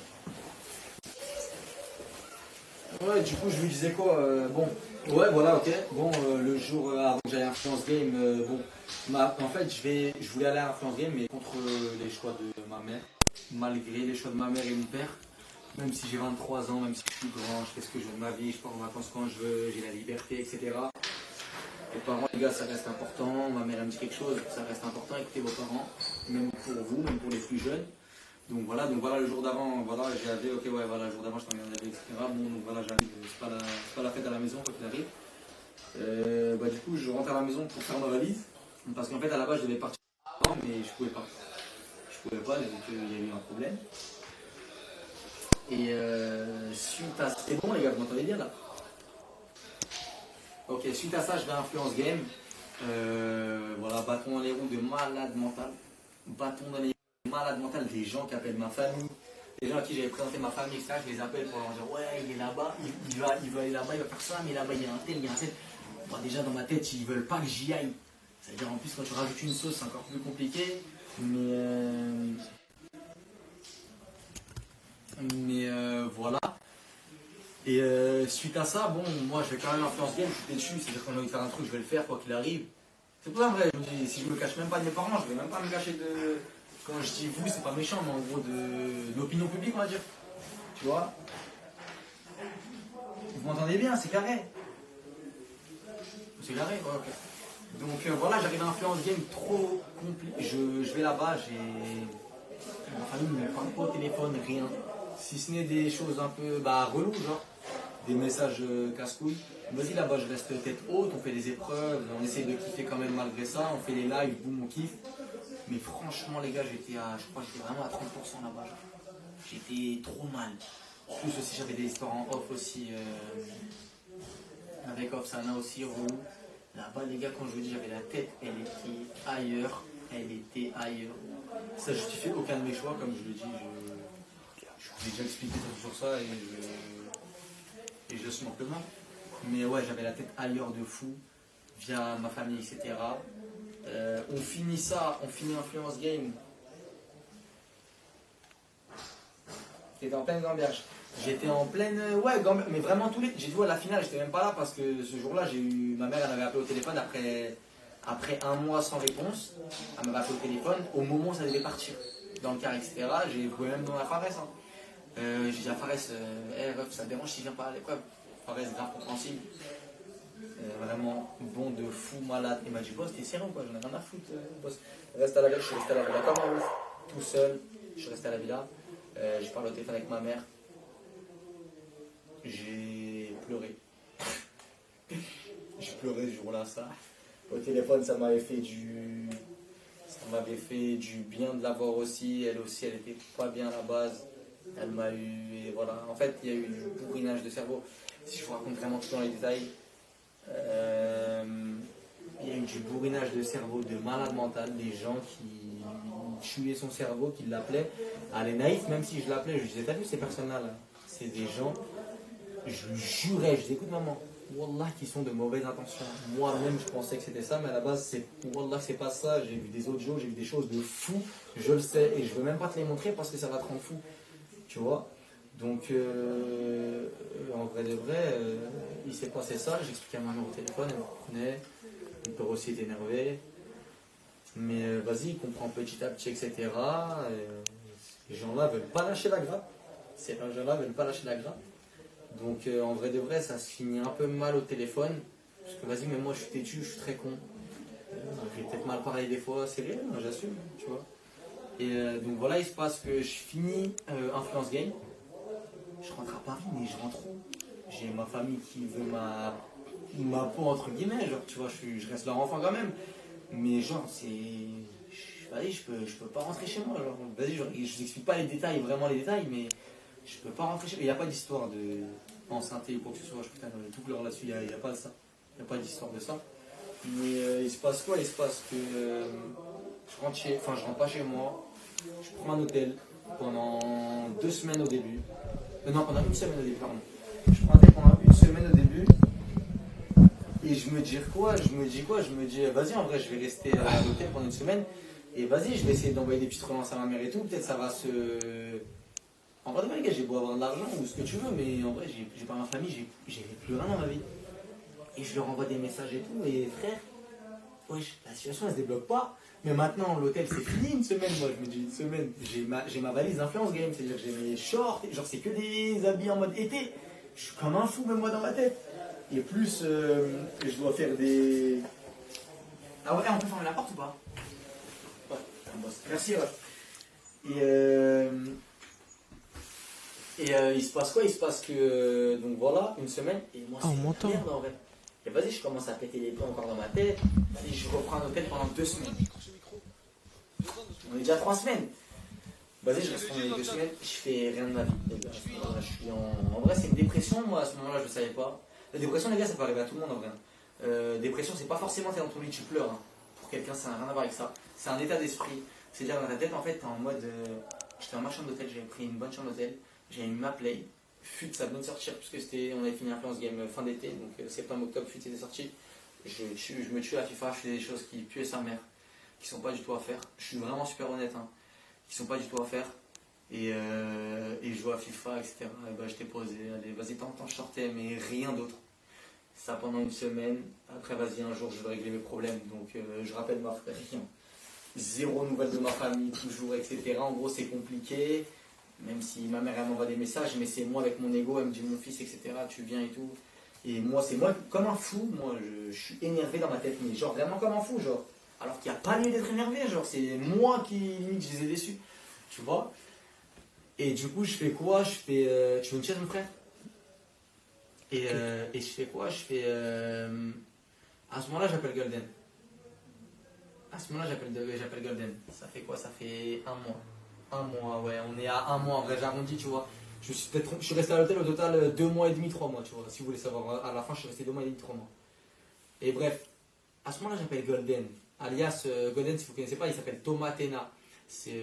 Ouais, du coup, je lui disais quoi bon, ouais, voilà, ok. Bon, le jour avant que j'aille à Influence Game, en fait, je voulais aller à Influence Game, mais contre les choix de ma mère. Malgré les choix de ma mère et mon père. Même si j'ai 23 ans, même si je suis grand, je fais ce que je veux de ma vie, je pars en vacances quand je veux, j'ai la liberté, etc. Les parents, les gars, ça reste important. Ma mère, elle me dit quelque chose, ça reste important. Écoutez vos parents, même pour vous, même pour les plus jeunes. Donc voilà, le jour d'avant, voilà, j'avais, ok, ouais, voilà, le jour d'avant, je t'emmerde la vie, etc. Bon, donc voilà, j'arrive, c'est pas la fête à la maison quand il arrive. Du coup, je rentre à la maison pour faire ma valise. Parce qu'en fait, à la base, je devais partir, mais je pouvais pas. Donc il y a eu un problème. Et suite à ça, c'est bon les gars, vous m'entendez bien là? Ok, suite à ça, je vais à Influence Game. Voilà, bâton dans les roues de malade mental. Bâton dans les roues de malade mental, des gens qui appellent ma famille. Des gens à qui j'avais présenté ma famille, etc. Je les appelle pour leur dire ouais, il est là-bas, il va aller là-bas, il va faire ça, mais là-bas il y a un tel, il y a un tel. Bon, déjà dans ma tête, ils veulent pas que j'y aille. C'est-à-dire en plus quand tu rajoutes une sauce, c'est encore plus compliqué. Mais voilà. Et suite à ça, bon, moi je vais quand même Influence Game, je suis dessus, c'est-à-dire qu'on a envie de faire un truc, je vais le faire quoi qu'il arrive. C'est pour ça vrai, je me dis, si je me cache même pas de mes parents, je vais même pas me cacher de. Quand je dis vous, c'est pas méchant, mais en gros de l'opinion publique, on va dire. Tu vois? Vous m'entendez bien, c'est carré. C'est carré, ouais, ok. Donc voilà, j'arrive à Influence Game trop compliqué. Je vais là-bas, ma famille ne me parle pas au téléphone, rien. Si ce n'est des choses un peu reloues, genre des messages casse-couilles. Vas-y là-bas, je reste tête haute, on fait des épreuves, on essaie de kiffer quand même malgré ça, on fait les lives, boum, on kiffe. Mais franchement les gars, je crois que j'étais vraiment à 30% là-bas. J'étais trop mal. En plus aussi j'avais des histoires en off aussi. Avec off, Sana aussi, relou. Là-bas les gars, quand je vous dis j'avais la tête, elle était ailleurs. Ça justifie aucun de mes choix, comme je le dis. Je vous ai déjà expliqué sur ça et je suis amplement. Mais ouais, j'avais la tête ailleurs de fou, via ma famille, etc. On finit Influence Game. J'étais en pleine gamberge. J'étais en pleine. Ouais, mais vraiment tous les. J'ai dit, à la finale, j'étais même pas là parce que ce jour-là, ma mère, elle m'avait appelé au téléphone après un mois sans réponse. Elle m'avait appelé au téléphone au moment où ça devait partir dans le car, etc. J'ai trouvé même dans la Fares. J'ai dit à Fares, ref, ça te dérange si je viens pas à l'épreuve? Fares, grave compréhensible. Vraiment bon de fou, malade. Il m'a dit, boss, t'es sérieux quoi, j'en ai rien à foutre, boss. Reste à la villa, je suis resté à la villa comme un ouf, tout seul. Je suis resté à la villa. J'ai parlé au téléphone avec ma mère. J'ai pleuré. J'ai pleuré ce jour-là, ça. Au téléphone, ça m'avait fait du bien de la voir aussi. Elle aussi, elle était pas bien à la base. Elle m'a eu, et voilà. En fait, il y a eu du bourrinage de cerveau. Si je vous raconte vraiment tout dans les détails, il y a eu du bourrinage de cerveau, de malade mental, des gens qui tuaient son cerveau, qui l'appelaient. Elle est naïf, même si je l'appelais, je disais, t'as vu ces personnes-là là, c'est des gens, je lui jurais, je dis, écoute maman, Wallah, qui sont de mauvaises intentions. Moi-même, je pensais que c'était ça, mais à la base, Wallah, c'est pas ça. J'ai vu des audios, j'ai vu des choses de fou, je le sais, et je veux même pas te les montrer parce que ça va te rendre fou. Tu vois? Donc, en vrai de vrai, il s'est passé ça, j'expliquais à ma mère au téléphone, elle me comprenait, mon père aussi était énervé. Mais vas-y, il comprend petit à petit, etc. Ces gens-là veulent pas lâcher la grappe. Ces gens-là veulent pas lâcher la grappe. Donc en vrai de vrai, ça se finit un peu mal au téléphone. Parce que vas-y, mais moi je suis têtu, je suis très con. J'ai peut-être mal parlé des fois, c'est réel, j'assume, tu vois. Et donc voilà, il se passe que je finis Influence Game. Je rentre à Paris, mais je rentre où? J'ai ma famille qui veut ma peau entre guillemets, genre tu vois, je reste leur enfant quand même. Mais genre, vas-y, je peux pas rentrer chez moi. Genre, vas-y, je vous explique pas les détails, vraiment les détails, mais je peux pas rentrer chez moi. Il n'y a pas d'histoire de enceinté ou quoi que ce soit. Putain, tout clair là-dessus, il n'y a pas de ça. Il n'y a pas d'histoire de ça. Mais il se passe quoi? Il se passe que je rentre pas chez moi. Je prends un hôtel pendant 2 semaines au début. Non, pendant 1 semaine au début, pardon. Je prends un hôtel pendant 1 semaine au début. Et je me dis quoi? Je me dis, vas-y, en vrai, je vais rester à l'hôtel pendant 1 semaine. Et vas-y, je vais essayer d'envoyer des petites relances à ma mère et tout. Peut-être ça va se. En vrai, les gars, j'ai beau avoir de l'argent ou ce que tu veux, mais en vrai, j'ai pas ma famille, j'ai plus rien dans ma vie. Et je leur envoie des messages et tout. Et frère, wesh, la situation elle se débloque pas. Mais maintenant, l'hôtel c'est fini une semaine. Moi, je me dis une semaine. J'ai ma valise d'influence game, c'est-à-dire que j'ai mes shorts, genre c'est que des habits en mode été. Je suis comme un fou, même moi dans ma tête. Et plus, je dois faire des. Ah ouais, on peut fermer la porte ou pas? Ouais, on bosse. Merci, ouais. Et il se passe quoi? Il se passe que, donc voilà, une semaine, et moi c'est la merde en vrai. Et vas-y, je commence à péter les plombs encore dans ma tête, et je reprends un hôtel pendant 2 semaines. On est déjà 3 semaines. Vas-y, je reste pendant les 2 semaines, je fais rien de ma vie. Les gars. Je suis en vrai, c'est une dépression, moi à ce moment-là, je ne savais pas. La dépression, les gars, ça peut arriver à tout le monde en vrai. Dépression, c'est pas forcément t'es dans ton lit, tu pleures. Hein. Pour quelqu'un, ça n'a rien à voir avec ça. C'est un état d'esprit. C'est-à-dire, dans ta tête, en fait, t'es en mode. J'étais en ma chambre d'hôtel, j'avais pris une bonne chambre d'hôtel. J'avais mis ma play, FUT ça venait de sortir puisque on avait fini Influence Game fin d'été, donc septembre-octobre, FUT était sorti. Je me tue à FIFA, je fais des choses qui puent sa mère, qui sont pas du tout à faire. Je suis vraiment super honnête, hein, qui sont pas du tout à faire. Et je joue à FIFA, etc. Et bah, j'étais posé, allez, vas-y, tant je sortais, mais rien d'autre. Ça pendant une semaine, après vas-y, un jour je vais régler mes problèmes, donc je rappelle ma frère, rien. Zéro nouvelle de ma famille, toujours, etc. En gros, c'est compliqué. Même si ma mère elle m'envoie des messages, mais c'est moi avec mon ego, elle me dit mon fils, etc. Tu viens et tout. Et moi, c'est moi comme un fou, moi je suis énervé dans ma tête, mais genre vraiment comme un fou, genre. Alors qu'il n'y a pas lieu d'être énervé, genre c'est moi qui limite je les ai déçus. Tu vois? Et du coup, je fais quoi? Tu veux une chaise, mon frère? Et je fais quoi? À ce moment-là, j'appelle Golden. À ce moment-là, j'appelle Golden. Ça fait quoi? Ça fait 1 mois. 1 mois, ouais, on est à 1 mois, en vrai j'arrondis, tu vois. Je suis resté à l'hôtel au total 2 mois et demi, 3 mois, tu vois. Si vous voulez savoir, à la fin je suis resté 2 mois et demi, 3 mois. Et bref, à ce moment-là j'appelle Golden. Alias, Golden, si vous ne connaissez pas, il s'appelle Thomas Tena. C'est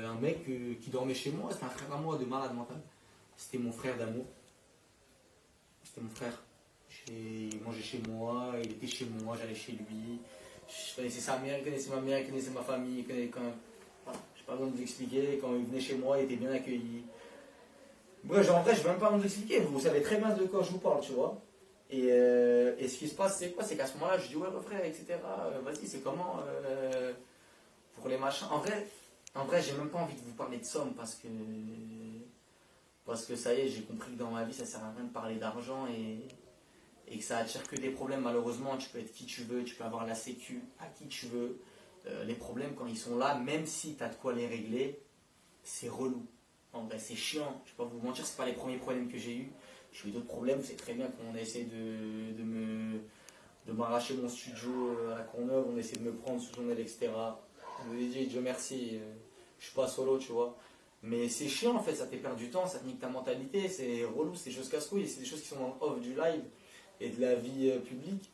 un mec qui dormait chez moi, c'était un frère à moi de malade mental. C'était mon frère d'amour. C'était mon frère. Il mangeait chez moi, il était chez moi, j'allais chez lui. Je connaissais sa mère, il connaissait ma mère, il connaissait ma famille, il connaissait quand même. Pas besoin de vous expliquer, quand il venait chez moi, il était bien accueilli. Bref, genre en vrai, je ne vais même pas vous expliquer, vous savez très bien de quoi je vous parle, tu vois. Et ce qui se passe, c'est quoi? C'est qu'à ce moment-là, je dis ouais, frère, etc. Vas-y, c'est comment pour les machins. En vrai, j'ai même pas envie de vous parler de somme parce que ça y est, j'ai compris que dans ma vie, ça sert à rien de parler d'argent et que ça attire que des problèmes. Malheureusement, tu peux être qui tu veux, tu peux avoir la sécu à qui tu veux. Les problèmes quand ils sont là, même si tu as de quoi les régler, c'est relou. En vrai, c'est chiant. Je ne vais pas vous mentir, c'est pas les premiers problèmes que j'ai eu. J'ai eu d'autres problèmes. C'est très bien qu'on a essayé de m'arracher mon studio à Courneuve, on a essayé de me prendre sous son aile, etc. Je vous ai dit, Dieu merci, je suis pas solo, tu vois. Mais c'est chiant en fait, ça te fait perdre du temps, ça te nique ta mentalité, c'est relou, c'est des choses casse-couilles, c'est des choses qui sont en off du live et de la vie publique.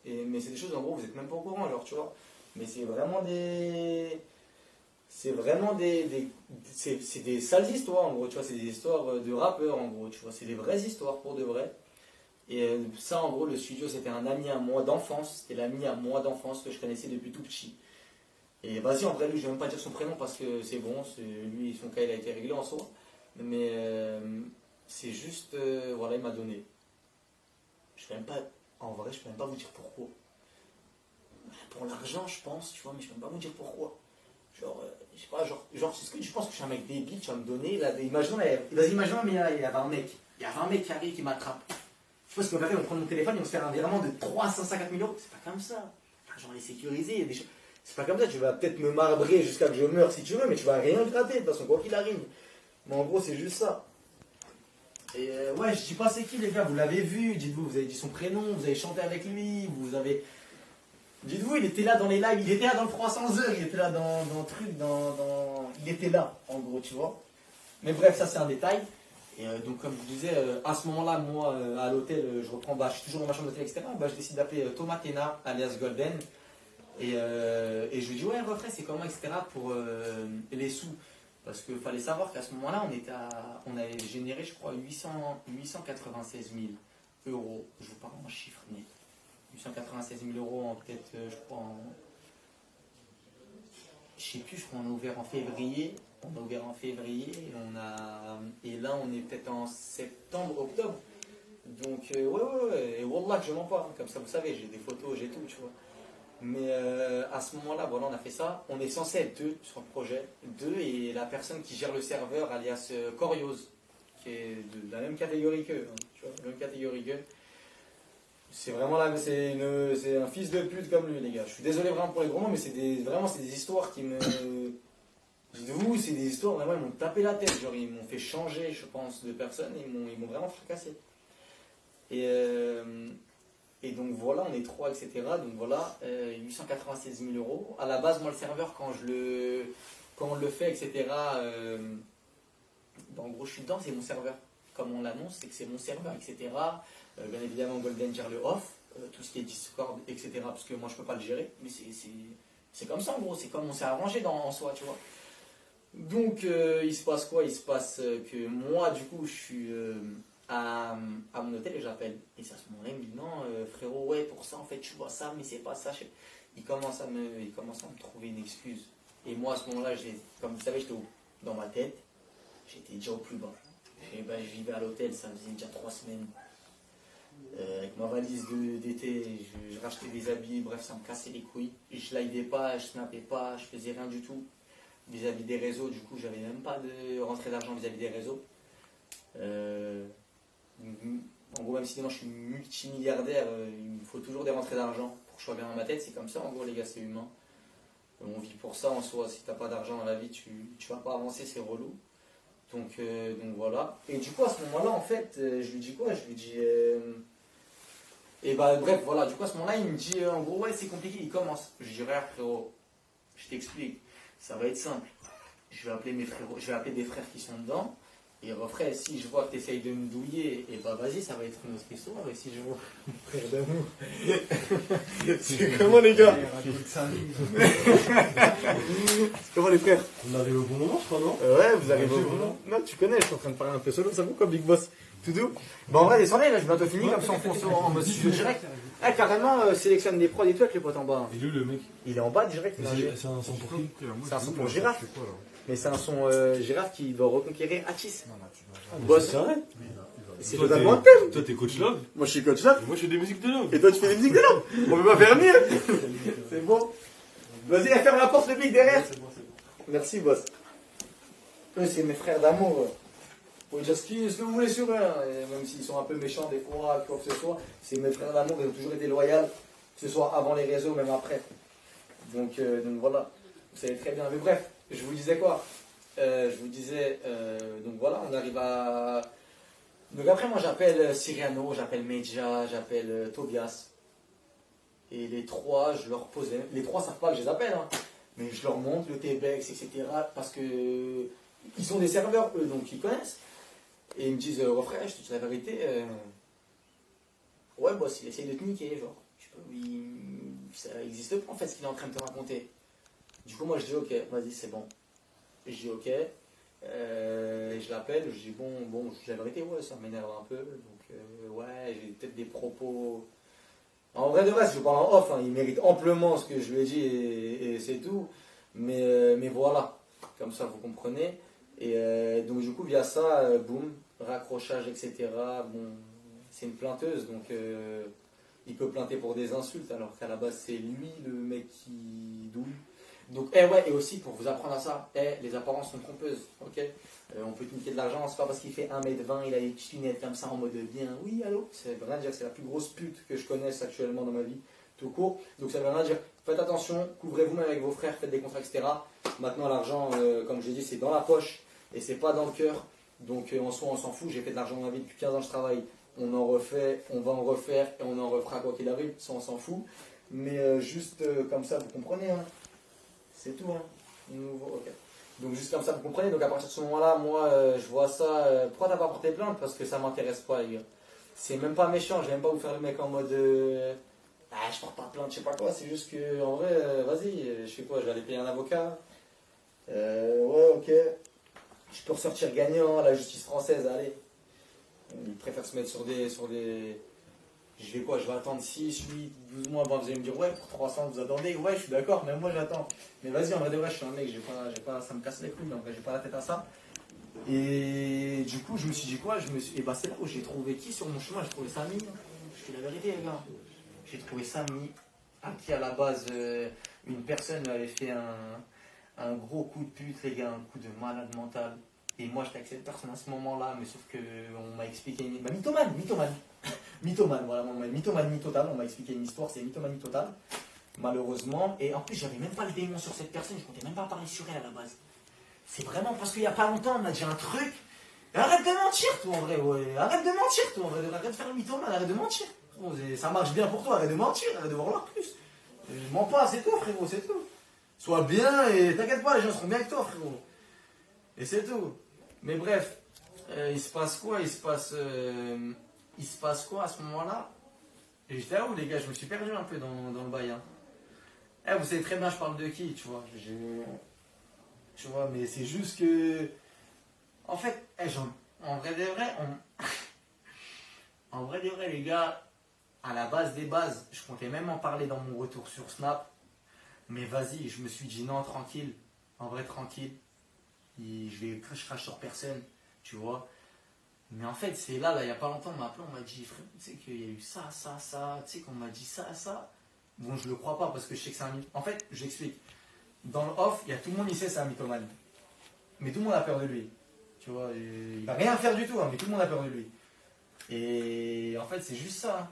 Mais c'est des choses en gros, vous n'êtes même pas au courant, alors tu vois. Mais c'est vraiment des sales histoires en gros, tu vois, c'est des histoires de rappeurs en gros, tu vois, c'est des vraies histoires pour de vrai. Et ça en gros, le studio c'était un ami à moi d'enfance, c'était l'ami à moi d'enfance que je connaissais depuis tout petit. Et vas-y, en vrai, lui, je vais même pas dire son prénom parce que c'est bon, lui, son cas il a été réglé en soi. Mais c'est juste, voilà, il m'a donné. Je peux même pas, en vrai, je peux même pas vous dire pourquoi. Pour l'argent, je pense, tu vois, mais je peux même pas vous dire pourquoi. Genre, je sais pas, genre, est-ce que tu penses que je suis un mec débile, tu vas me donner, là, imaginons, vas-y, imaginons, mais il y avait un mec. Il y avait un mec qui arrive, qui m'attrape. Je pense qu'on va faire, on va prendre mon téléphone, ils vont se faire un virement de 350 000 euros. C'est pas comme ça. L'argent est sécurisé, il y a des choses. C'est pas comme ça, tu vas peut-être me marbrer jusqu'à que je meure si tu veux, mais tu vas rien gratter, de toute façon, quoi qu'il arrive. Mais en gros, c'est juste ça. Et ouais, je dis pas c'est qui les gars, vous l'avez vu, dites-vous, vous avez dit son prénom, vous avez chanté avec lui, vous avez... Dites-vous, il était là dans les lives, il était là dans le 300 heures, il était là dans le truc, il était là, en gros, tu vois. Mais bref, ça c'est un détail. Et donc comme je vous disais, à ce moment-là, moi, à l'hôtel, je reprends, je suis toujours dans ma chambre d'hôtel, etc. Je décide d'appeler Thomas Tena, alias Golden. Et je lui dis, ouais, refrais, c'est comment, etc. pour les sous. Parce qu'il fallait savoir qu'à ce moment-là, on avait généré, je crois, 896 000 euros. Je vous parle en chiffre net. 896 000 euros en peut-être, je crois, je sais plus, je crois qu'on a ouvert en février. On a ouvert en février et là on est peut-être en septembre, octobre. Donc ouais, et wallah que je mens pas, hein. Comme ça vous savez, j'ai des photos, j'ai tout, tu vois. Mais à ce moment-là, voilà, on a fait ça. On est censé être 2 sur le projet. 2 et la personne qui gère le serveur, alias Corios, qui est de la même catégorie qu'eux, hein, tu vois, la même catégorie qu'eux. C'est vraiment là, c'est un fils de pute comme lui, les gars. Je suis désolé vraiment pour les gros mots, mais c'est des histoires qui me... De vous, c'est des histoires, vraiment, ils m'ont tapé la tête. Genre, ils m'ont fait changer, je pense, de personne. Et ils m'ont vraiment fracassé. Et donc voilà, on est 3, etc. Donc voilà, 896 000 euros. À la base, moi, le serveur, quand on le fait, etc., en gros, je suis dedans, c'est mon serveur. Comme on l'annonce, c'est que c'est mon serveur, etc. Bien évidemment, Golden gère le off, tout ce qui est Discord, etc. Parce que moi, je peux pas le gérer. Mais c'est comme ça, en gros. C'est comme on s'est arrangé en soi, tu vois. Donc, il se passe quoi? Il se passe que moi, du coup, je suis à mon hôtel et j'appelle. Et c'est à ce moment-là, il me dit non, frérot, ouais, pour ça, en fait, tu vois ça, mais c'est pas ça. Il commence à me trouver une excuse. Et moi, à ce moment-là, comme vous savez, j'étais dans ma tête, j'étais déjà au plus bas. Et ben, je vivais à l'hôtel, ça faisait déjà 3 semaines. Avec ma valise d'été, je rachetais des habits, bref, ça me cassait les couilles. Je livais pas, je snappais pas, je faisais rien du tout. Vis-à-vis des réseaux, du coup, j'avais même pas de rentrée d'argent vis-à-vis des réseaux. En gros, même si moi je suis multimilliardaire, il me faut toujours des rentrées d'argent pour que je sois bien dans ma tête. C'est comme ça, en gros, les gars, c'est humain. On vit pour ça en soi. Si t'as pas d'argent dans la vie, tu vas pas avancer, c'est relou. Donc voilà. Et du coup, à ce moment-là, en fait, je lui dis quoi? Je lui dis. Et bah, bref, voilà. Du coup, à ce moment-là, il me dit en gros, ouais, c'est compliqué. Il commence. Je dis, regarde, frérot, je t'explique. Ça va être simple. Je vais appeler mes frérots, je vais appeler des frères qui sont dedans. Et frère, si je vois que tu essayes de me douiller, et bah vas-y, ça va être une autre histoire. Et si je vois frère d'amour. C'est comment les gars? C'est comment les frères? On arrive au bon moment, je crois, non? Ouais, vous arrivez au bon moment. Non, tu connais, je suis en train de parler un peu solo, ça vous quoi, Big Boss? Tout doux. Bon, en vrai, descendez, là, je vais bientôt finir, comme ça on fonce en mode studio direct. Ah, carrément, sélectionne des prods et tout avec les potes en bas. Il est où le mec? Il est en bas direct. C'est un son pour qui? C'est un son pour Girafe. Mais c'est un son Girafe qui va reconquérir Atis. Boss, c'est vrai? C'est totalement un thème. Toi, t'es coach love? Moi, je suis coach love. Moi, je fais des musiques de love. Et toi, tu fais des musiques de love. On peut pas faire mieux. C'est bon. Vas-y, ferme la porte, le mec derrière. Merci, boss. Eux, c'est mes frères d'amour. Vous pouvez dire ce que vous voulez sur eux, hein. Même s'ils sont un peu méchants des fois, quoi que ce soit. C'est mes frères d'amour, ils ont toujours été loyaux, que ce soit avant les réseaux, même après. Donc voilà. Vous savez très bien. Mais bref, je vous disais quoi? Je vous disais, donc voilà, on arrive à... Donc après, moi, j'appelle Siriano, j'appelle Medja, j'appelle Tobias. Et les 3, je leur pose... Les 3 savent pas que je les appelle, hein. Mais je leur montre le TBEX, etc. Parce que ils sont des serveurs, eux, donc ils connaissent. Et ils me disent, oh frère, je te dis la vérité, ouais, boss, il essaye de te niquer, genre. Ça n'existe pas, en fait, ce qu'il est en train de te raconter. Du coup, moi, je dis, ok, vas-y, c'est bon. Je dis, ok. Je l'appelle, je dis, bon, je dis la vérité, ouais, ça m'énerve un peu. Donc, ouais, j'ai peut-être des propos... En vrai de vrai, si je parle en off, hein, il mérite amplement ce que je lui ai dit et c'est tout. Mais voilà, comme ça, vous comprenez. Et donc, du coup, via ça, boum, raccrochage, etc. Bon, c'est une plainteuse, donc il peut plainter pour des insultes, alors qu'à la base, c'est lui le mec qui douille. Donc, ouais, et aussi pour vous apprendre à ça, les apparences sont trompeuses, ok? On peut te niquer de l'argent, c'est pas parce qu'il fait 1m20, il a des petites lunettes comme ça en mode bien, oui, allô? Ça veut rien dire, c'est la plus grosse pute que je connaisse actuellement dans ma vie, tout court. Donc, ça veut rien dire, faites attention, couvrez-vous même avec vos frères, faites des contrats, etc. Maintenant, l'argent, comme j'ai dit, c'est dans la poche et c'est pas dans le cœur. Donc, en soi, on s'en fout, j'ai fait de l'argent dans ma vie depuis 15 ans, je travaille. On en refait, on va en refaire et on en refera quoi qu'il arrive, ça on s'en fout. Mais juste comme ça, vous comprenez, hein? C'est tout, hein. Okay. Donc juste comme ça, vous comprenez. Donc à partir de ce moment-là, moi, je vois ça. Pourquoi t'as pas porté plainte? Parce que ça m'intéresse pas, les gars. C'est même pas méchant. Je vais même pas vous faire le mec en mode... je porte pas plainte, je sais pas quoi. C'est juste que, en vrai, vas-y, je fais quoi? Je vais aller payer un avocat. Ouais, ok. Je peux ressortir gagnant, la justice française, allez. Ils préfèrent se mettre sur des... Je vais quoi? Je vais attendre 6, 8, 12 mois. Bon, vous allez me dire, ouais, pour 300, vous attendez. Ouais, je suis d'accord, même moi j'attends. Mais vas-y, en vrai de vrai, je suis un mec, j'ai pas, ça me casse les couilles, mais en vrai, j'ai pas la tête à ça. Et du coup, je me suis dit quoi? Et bah, c'est là où j'ai trouvé qui sur mon chemin? J'ai trouvé Samy. Je te dis la vérité, les gars. J'ai trouvé Samy, à qui à la base, une personne m'avait fait un gros coup de pute, les gars, un coup de malade mental. Et moi, j'étais avec cette personne à ce moment-là, mais sauf qu'on m'a expliqué une. Bah, mythomane. Mythomane, voilà, mythomanie totale. On m'a expliqué une histoire, c'est mythomanie totale, malheureusement. Et en plus, j'avais même pas le démon sur cette personne, je comptais même pas parler sur elle à la base. C'est vraiment parce qu'il y a pas longtemps, on m'a dit un truc. Arrête de mentir, toi, en vrai, ouais. Arrête de mentir, toi, en vrai. Arrête de faire le mythomane, arrête de mentir. Oh, ça marche bien pour toi, arrête de mentir, arrête de vouloir plus. Je mens pas, c'est tout, frérot, c'est tout. Sois bien et t'inquiète pas, les gens seront bien avec toi, frérot. Et c'est tout. Mais bref, il se passe quoi? Il se passe quoi à ce moment-là? Et j'étais là où, les gars, je me suis perdu un peu dans le bail. Hein. Vous savez très bien, je parle de qui, tu vois. Tu vois, mais c'est juste que. En fait, en vrai de vrai, en vrai de vrai, les gars, à la base des bases, je comptais même en parler dans mon retour sur Snap. Mais vas-y, je me suis dit non, tranquille. En vrai, tranquille. Je crache sur personne, tu vois. Mais en fait, c'est là, il n'y a pas longtemps, on m'a appelé, on m'a dit, frère, tu sais qu'il y a eu ça, tu sais qu'on m'a dit ça. Bon, je le crois pas parce que je sais que c'est un mythomane. En fait, j'explique. Dans le off, il y a tout le monde ici, c'est un mythomane. Mais tout le monde a peur de lui. Tu vois, il va rien faire du tout, hein, mais tout le monde a peur de lui. Et en fait, c'est juste ça.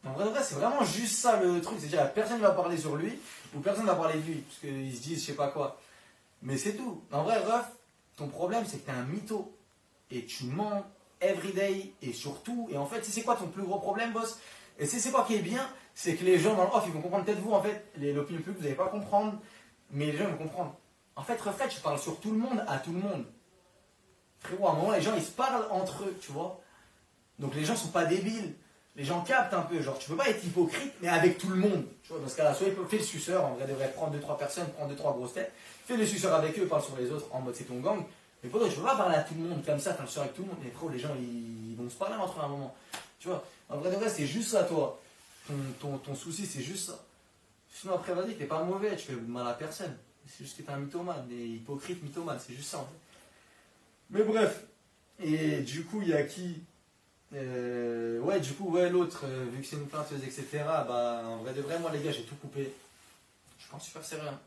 En vrai, c'est vraiment juste ça le truc. C'est-à-dire, personne ne va parler sur lui, ou personne ne va parler de lui, parce qu'ils se disent, je sais pas quoi. Mais c'est tout. En vrai, ref, ton problème, c'est que tu es un mytho. Et tu mens everyday et surtout. Et en fait, c'est quoi ton plus gros problème, boss? Et c'est quoi qui est bien? C'est que les gens dans le off, ils vont comprendre peut-être vous, en fait. L'opinion publique, vous n'allez pas comprendre. Mais les gens vont comprendre. En fait, reflet, tu parles sur tout le monde, à tout le monde. Frérot, à un moment, les gens, ils se parlent entre eux, tu vois. Donc les gens sont pas débiles. Les gens captent un peu. Genre, tu peux pas être hypocrite, mais avec tout le monde. Tu vois, dans ce cas-là, soit fais le suceur, en vrai, devrait prendre 2-3 personnes, prendre 2-3 grosses têtes. Fais le suceur avec eux, parle sur les autres, en mode c'est ton gang. Mais pour toi, tu peux pas parler à tout le monde comme ça, t'as le suceur avec tout le monde. Mais frérot, les gens, ils vont se parler entre eux à un moment. Tu vois, en vrai, de vrai, c'est juste ça, toi. Ton souci, c'est juste ça. Sinon, après, vas-y, t'es pas mauvais, tu fais mal à personne. C'est juste que t'es un mythomane, des hypocrites mythomanes, c'est juste ça, en fait. Mais bref. Et du coup, il y a qui l'autre, vu que c'est une plainteuse, etc., bah, en vrai de vrai, moi, les gars, j'ai tout coupé. Je pense super sérieux. Hein.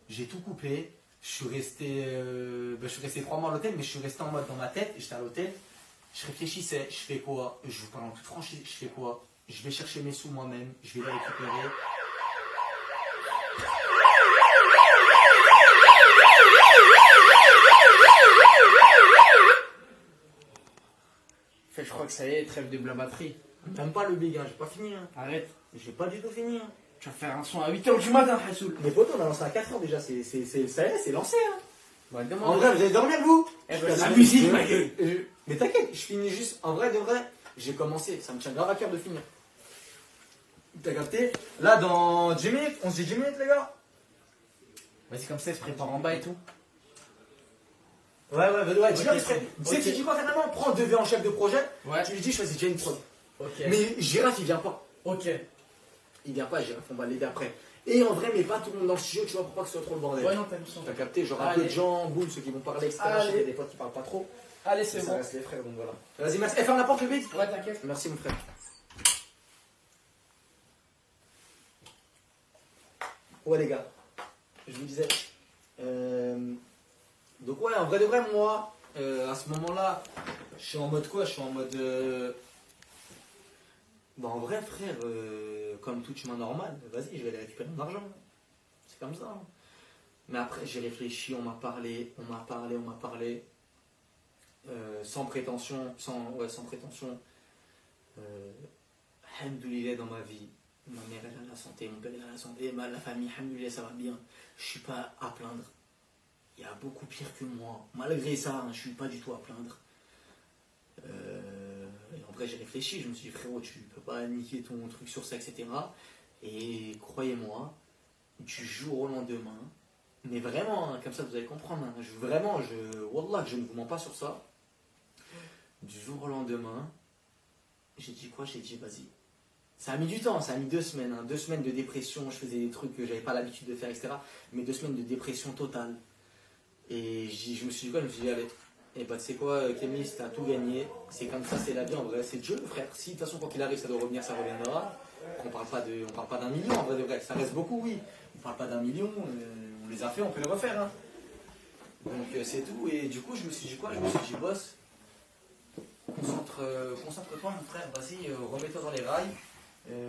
J'ai tout coupé. Je suis resté 3 mois à l'hôtel, mais je suis resté en mode dans ma tête. J'étais à l'hôtel. Je réfléchissais. Je fais quoi? Je vous parle en toute franchise. Je fais quoi? Je vais chercher mes sous moi-même. Je vais les récupérer. En fait, je crois que ça y est, trêve de blabatterie. T'aimes pas le big, hein. J'ai pas fini. Hein. Arrête. J'ai pas du tout fini. Hein. Tu vas faire un son à 8h du matin, Hassoul. Mais potos, on a lancé à 4h déjà. Ça y est, c'est lancé. Hein. Bah, En vrai, vous allez dormir, vous? la musique, ma gueule. Mais t'inquiète, je finis juste. En vrai, de vrai, j'ai commencé. Ça me tient grave à cœur de finir. T'as capté? Là, dans 10 minutes, on se dit 10 minutes, les gars? Vas-y, comme ça, il se prépare en bas et tout. Ouais, dis-lui, Ok, tu sais, ok. tu dis quoi, finalement? Prends 2V en chef de projet. Ouais. Tu lui dis, je choisis déjà une prod. Ok. Mais Girafe, il vient pas. Ok. Il vient pas, Girafe, on va l'aider après. Et en vrai, mais pas tout le monde dans le studio, tu vois, pour pas que ce soit trop le bordel. Ouais, non, t'as vu son. T'as capté? Genre un Allez. peu de gens, boum, ceux qui vont parler, etc. Allez. Je sais qu'il y a des potes qui parlent pas trop. Allez, Et c'est ça bon. reste les frères, donc voilà. Vas-y, merci. Ferme la porte, le big. Ouais, t'inquiète. Merci, mon frère. Ouais, les gars, je vous disais. Donc, ouais, en vrai de vrai, moi, à ce moment-là, je suis en mode quoi? Je suis en mode. Bah, en vrai, frère, comme tout humain normal, vas-y, je vais aller récupérer mon argent. C'est comme ça. Hein. Mais après, j'ai réfléchi, on m'a parlé. Sans prétention, sans prétention. Alhamdoulilah dans ma vie. Ma mère elle a la santé, mon père il a la santé, la famille, alhamdoulilah, ça va bien. Je suis pas à plaindre. Il y a beaucoup pire que moi. Malgré ça, hein, je suis pas du tout à plaindre. Et en vrai, j'ai réfléchi, je me suis dit, frérot, tu peux pas niquer ton truc sur ça, etc. Et croyez-moi, du jour au lendemain, mais vraiment, hein, comme ça vous allez comprendre, hein, Wallah, je ne vous mens pas sur ça. Du jour au lendemain, J'ai dit quoi? J'ai dit, vas-y. Ça a mis du temps, ça a mis 2 semaines. Hein. 2 semaines de dépression, je faisais des trucs que j'avais pas l'habitude de faire, etc. Mais 2 semaines de dépression totale. Et je me suis dit quoi? Je me suis dit, allez, et bah tu sais quoi, Kémis, t'as tout gagné. C'est comme ça, c'est la vie en vrai, c'est Dieu, frère. Si de toute façon, quand il arrive, ça doit revenir, ça reviendra. On parle pas d'un million en vrai de vrai. Ça reste beaucoup, oui. On parle pas d'un million, on les a fait, on peut les refaire. Hein. Donc c'est tout. Et du coup, je me suis dit quoi? Je me suis dit, boss, concentre-toi, mon frère, vas-y, remets-toi dans les rails.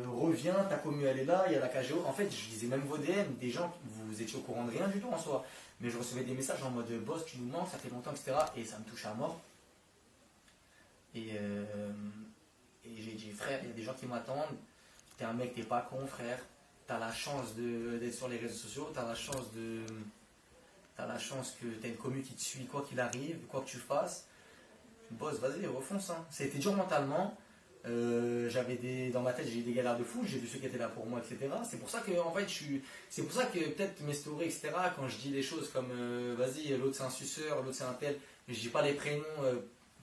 Reviens, ta commu elle est là, il y a la KGO. En fait, je lisais même vos DM, des gens, vous étiez au courant de rien du tout en soi. Mais je recevais des messages en mode boss, tu nous manques, ça fait longtemps, etc. Et ça me touchait à mort. Et j'ai dit, frère, il y a des gens qui m'attendent. T'es un mec, t'es pas con, frère. T'as la chance d'être sur les réseaux sociaux, t'as la chance que t'as une commu qui te suit, quoi qu'il arrive, quoi que tu fasses. Boss, vas-y, refonce. Hein. Ça a été dur mentalement. Dans ma tête, j'ai eu des galères de fou, j'ai vu ceux qui étaient là pour moi, etc. C'est pour ça que, en fait, c'est pour ça que peut-être mes stories, etc., quand je dis des choses comme vas-y, l'autre c'est un suceur, l'autre c'est un tel, je dis pas les prénoms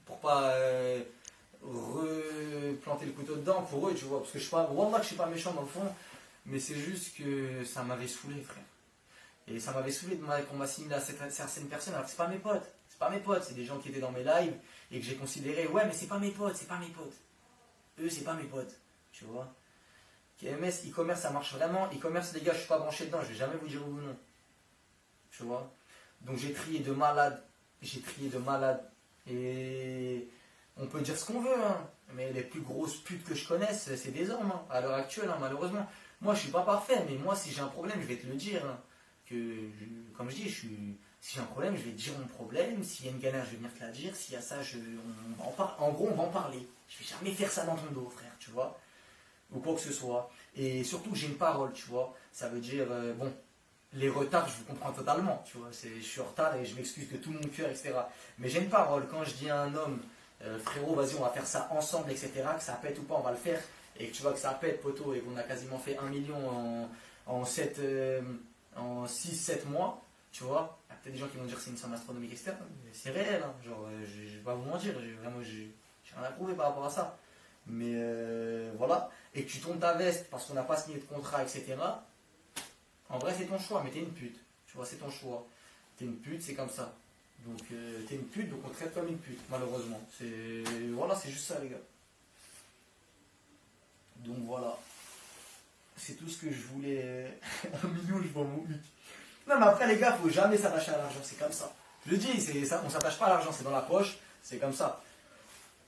pour pas replanter le couteau dedans pour eux, tu vois, parce que je suis pas méchant dans le fond, mais c'est juste que ça m'avait saoulé, frère. Et ça m'avait saoulé qu'on m'assimile à certaines personnes, alors que c'est pas mes potes. C'est pas mes potes, c'est des gens qui étaient dans mes lives et que j'ai considéré, ouais, mais c'est pas mes potes, c'est pas mes potes. Eux, c'est pas mes potes, tu vois. KMS, e-commerce, ça marche vraiment. E-commerce, les gars, je suis pas branché dedans, je vais jamais vous dire oui ou non. Tu vois. Donc j'ai trié de malade. Et on peut dire ce qu'on veut, hein. Mais les plus grosses putes que je connaisse, c'est des hommes, hein, à l'heure actuelle, hein, malheureusement. Moi, je suis pas parfait, mais moi, si j'ai un problème, je vais te le dire. Hein. Comme je dis, si j'ai un problème, je vais te dire mon problème. S'il y a une galère, je vais venir te la dire. S'il y a ça, on va en parler. En gros, on va en parler. Je vais jamais faire ça dans ton dos, frère, tu vois. Ou quoi que ce soit. Et surtout, j'ai une parole, tu vois. Ça veut dire, bon, les retards, je vous comprends totalement, tu vois. Je suis en retard et je m'excuse de tout mon cœur, etc. Mais j'ai une parole. Quand je dis à un homme, frérot, vas-y, on va faire ça ensemble, etc., que ça pète ou pas, on va le faire. Et que tu vois que ça pète, poteau, et qu'on a quasiment fait 1 million en 6-7 mois, tu vois. Il y a peut-être des gens qui vont dire que c'est une somme astronomique, etc. Mais c'est réel, hein. Genre, je vais pas vous mentir, j'ai rien à prouver par rapport à ça. Mais voilà. Et que tu tombes ta veste parce qu'on n'a pas signé de contrat, etc. En vrai, c'est ton choix, mais t'es une pute. Tu vois, c'est ton choix. T'es une pute, c'est comme ça. Donc, t'es une pute, donc on te traite comme une pute, malheureusement. Voilà, c'est juste ça, les gars. Donc voilà. C'est tout ce que je voulais. 1 million, je vois mon huc. Non, mais après, les gars, faut jamais s'attacher à l'argent, c'est comme ça. Je le dis, ça, on s'attache pas à l'argent, c'est dans la poche, c'est comme ça.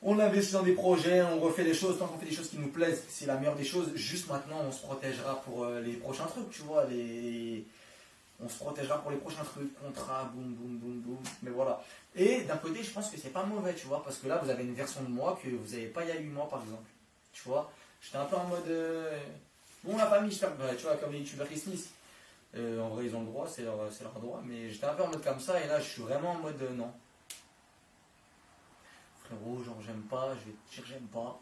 On investit dans des projets, on refait des choses, tant qu'on fait des choses qui nous plaisent, c'est la meilleure des choses. Juste maintenant, on se protégera pour les prochains trucs, tu vois. On se protégera pour les prochains trucs, contrats, boum, boum, boum, boum. Mais voilà. Et d'un côté, je pense que c'est pas mauvais, tu vois, parce que là, vous avez une version de moi que vous n'avez pas il y a 8 mois, par exemple. Tu vois, j'étais un peu en mode. Bon, la famille, tu vois, comme les youtubeurs qui snissent. En vrai, ils ont le droit, c'est leur droit. Mais j'étais un peu en mode comme ça, et là, je suis vraiment en mode non. Frérot, genre j'aime pas, je vais te dire j'aime pas.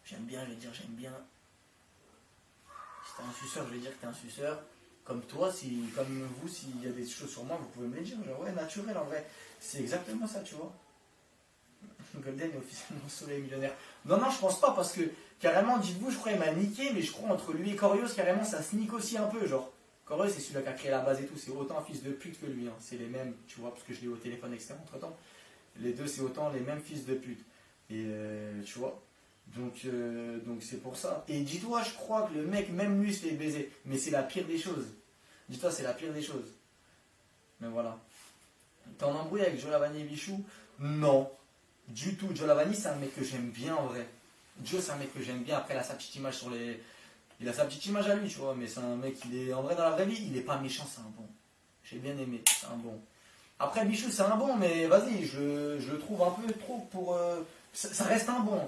J'aime bien, je vais te dire j'aime bien. Si t'es un suceur, je vais dire que t'es un suceur. Comme toi, comme vous, s'il y a des choses sur moi, vous pouvez me les dire. Genre ouais, naturel en vrai. C'est exactement ça, tu vois. Golden est officiellement soleil millionnaire. Non, je pense pas, parce que carrément, dites-vous, je crois qu'il m'a niqué, mais je crois entre lui et Corios, carrément, ça se nique aussi un peu, genre. Corios, c'est celui-là qui a créé la base et tout, c'est autant un fils de pute que lui, hein. C'est les mêmes, tu vois, parce que je l'ai eu au téléphone, etc. entre temps. Les deux, c'est autant les mêmes fils de pute. Et tu vois. Donc c'est pour ça. Et dis-toi, je crois que le mec, même lui, se fait baiser. Mais c'est la pire des choses. Dis-toi, c'est la pire des choses. Mais voilà. T'es en embrouille avec Joe Lavani et Bichou? Non. Du tout. Joe Lavani, c'est un mec que j'aime bien en vrai. Joe, c'est un mec que j'aime bien. Après, il a sa petite image il a sa petite image à lui, tu vois. Mais c'est un mec, il est en vrai dans la vraie vie, il est pas méchant, c'est un bon. J'ai bien aimé, c'est un bon. Après, Bichou, c'est un bon, mais vas-y, je le trouve un peu trop pour. Ça reste un bon.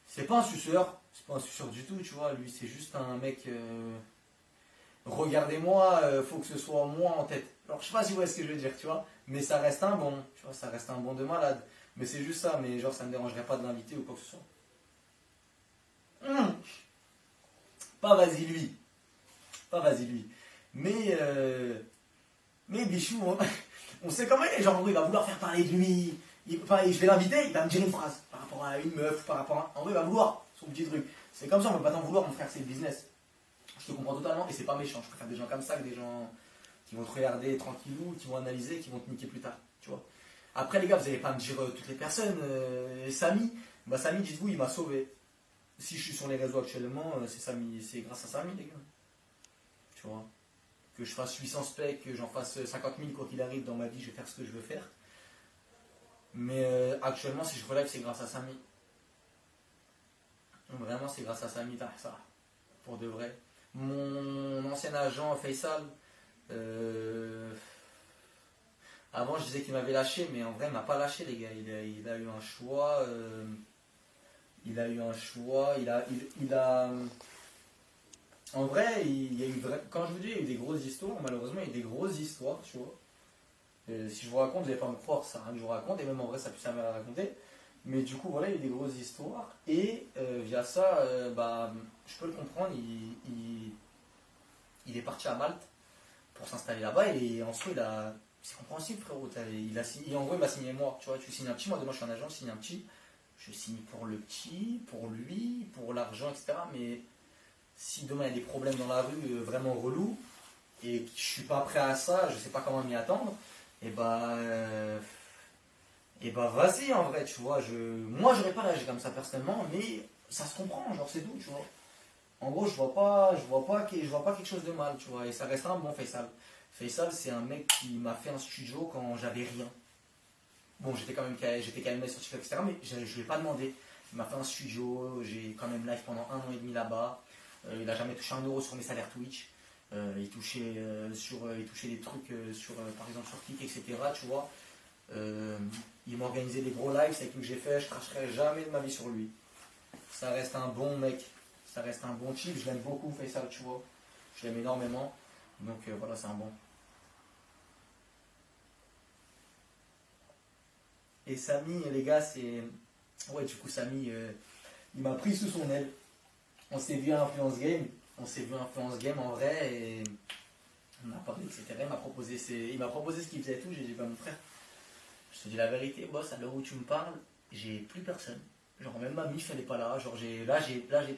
C'est pas un suceur du tout, tu vois. Lui, c'est juste un mec. Regardez-moi, faut que ce soit moi en tête. Alors, je sais pas si vous voyez ce que je veux dire, tu vois. Mais ça reste un bon, tu vois, ça reste un bon de malade. Mais c'est juste ça, mais genre, ça me dérangerait pas de l'inviter ou quoi que ce soit. Pas vas-y lui. Mais Bichou, on sait comment il est, genre il va vouloir faire parler de lui, Enfin, je vais l'inviter, il va me dire une phrase par rapport à une meuf, par rapport à. En vrai, il va vouloir son petit truc. C'est comme ça, on peut pas t'en vouloir, mon frère, c'est le business. Je te comprends totalement et c'est pas méchant. Je préfère des gens comme ça que des gens qui vont te regarder tranquillou, qui vont analyser, qui vont te niquer plus tard. Tu vois. Après, les gars, vous n'allez pas me dire toutes les personnes. Samy, bah, Samy, dites-vous, il m'a sauvé. Si je suis sur les réseaux actuellement, c'est Samy, c'est grâce à Samy, les gars. Tu vois. Que je fasse 800 specs, que j'en fasse 50 000, quoi qu'il arrive dans ma vie, je vais faire ce que je veux faire. Mais actuellement, si je relève, c'est grâce à Samy. Vraiment, c'est grâce à Samy, ça. Pour de vrai. Mon ancien agent, Faisal, avant je disais qu'il m'avait lâché, mais en vrai, il m'a pas lâché, les gars. Il a eu un choix. En vrai, il y a eu quand je vous dis, il y a eu des grosses histoires, malheureusement, il y a eu des grosses histoires, tu vois. Si je vous raconte, vous n'allez pas me croire, ça rien que je vous raconte, et même en vrai, ça pue sa mère à raconter. Mais du coup, voilà, il y a eu des grosses histoires, et via ça, bah, je peux le comprendre, il est parti à Malte pour s'installer là-bas, et en soi, c'est compréhensible, frérot. En gros, il m'a signé moi, tu vois, tu signes un petit, moi demain je suis un agent, je signe un petit, je signe pour le petit, pour lui, pour l'argent, etc. Mais si demain il y a des problèmes dans la rue vraiment relous et que je suis pas prêt à ça, je sais pas comment m'y attendre, et bah vas-y en vrai, tu vois. Moi j'aurais pas l'âge comme ça personnellement, mais ça se comprend, genre c'est tout, tu vois. En gros, je vois pas quelque chose de mal, tu vois, et ça restera un bon Faisal. Faisal, c'est un mec qui m'a fait un studio quand j'avais rien. Bon, j'étais quand même certifié, etc., mais je ne lui ai pas demandé. Il m'a fait un studio, j'ai quand même live pendant 1 an et demi là-bas. Il n'a jamais touché 1 euro sur mes salaires Twitch. Il touchait des trucs par exemple sur Kik, etc., tu vois. Il m'a organisé des gros lives, c'est avec lui que j'ai fait, je cracherai jamais de ma vie sur lui. Ça reste un bon mec, ça reste un bon type, je l'aime beaucoup, Faisal, tu vois. Je l'aime énormément, donc voilà, c'est un bon. Et Samy, les gars, c'est... Ouais, du coup, Samy, il m'a pris sous son aile. On s'est vu à Influence Game. En vrai, et on a parlé, etc. Il m'a proposé ce qu'il faisait et tout. J'ai dit, bah mon frère, je te dis la vérité, boss, à l'heure où tu me parles, j'ai plus personne. Genre, même ma mif, elle n'est pas là. Genre,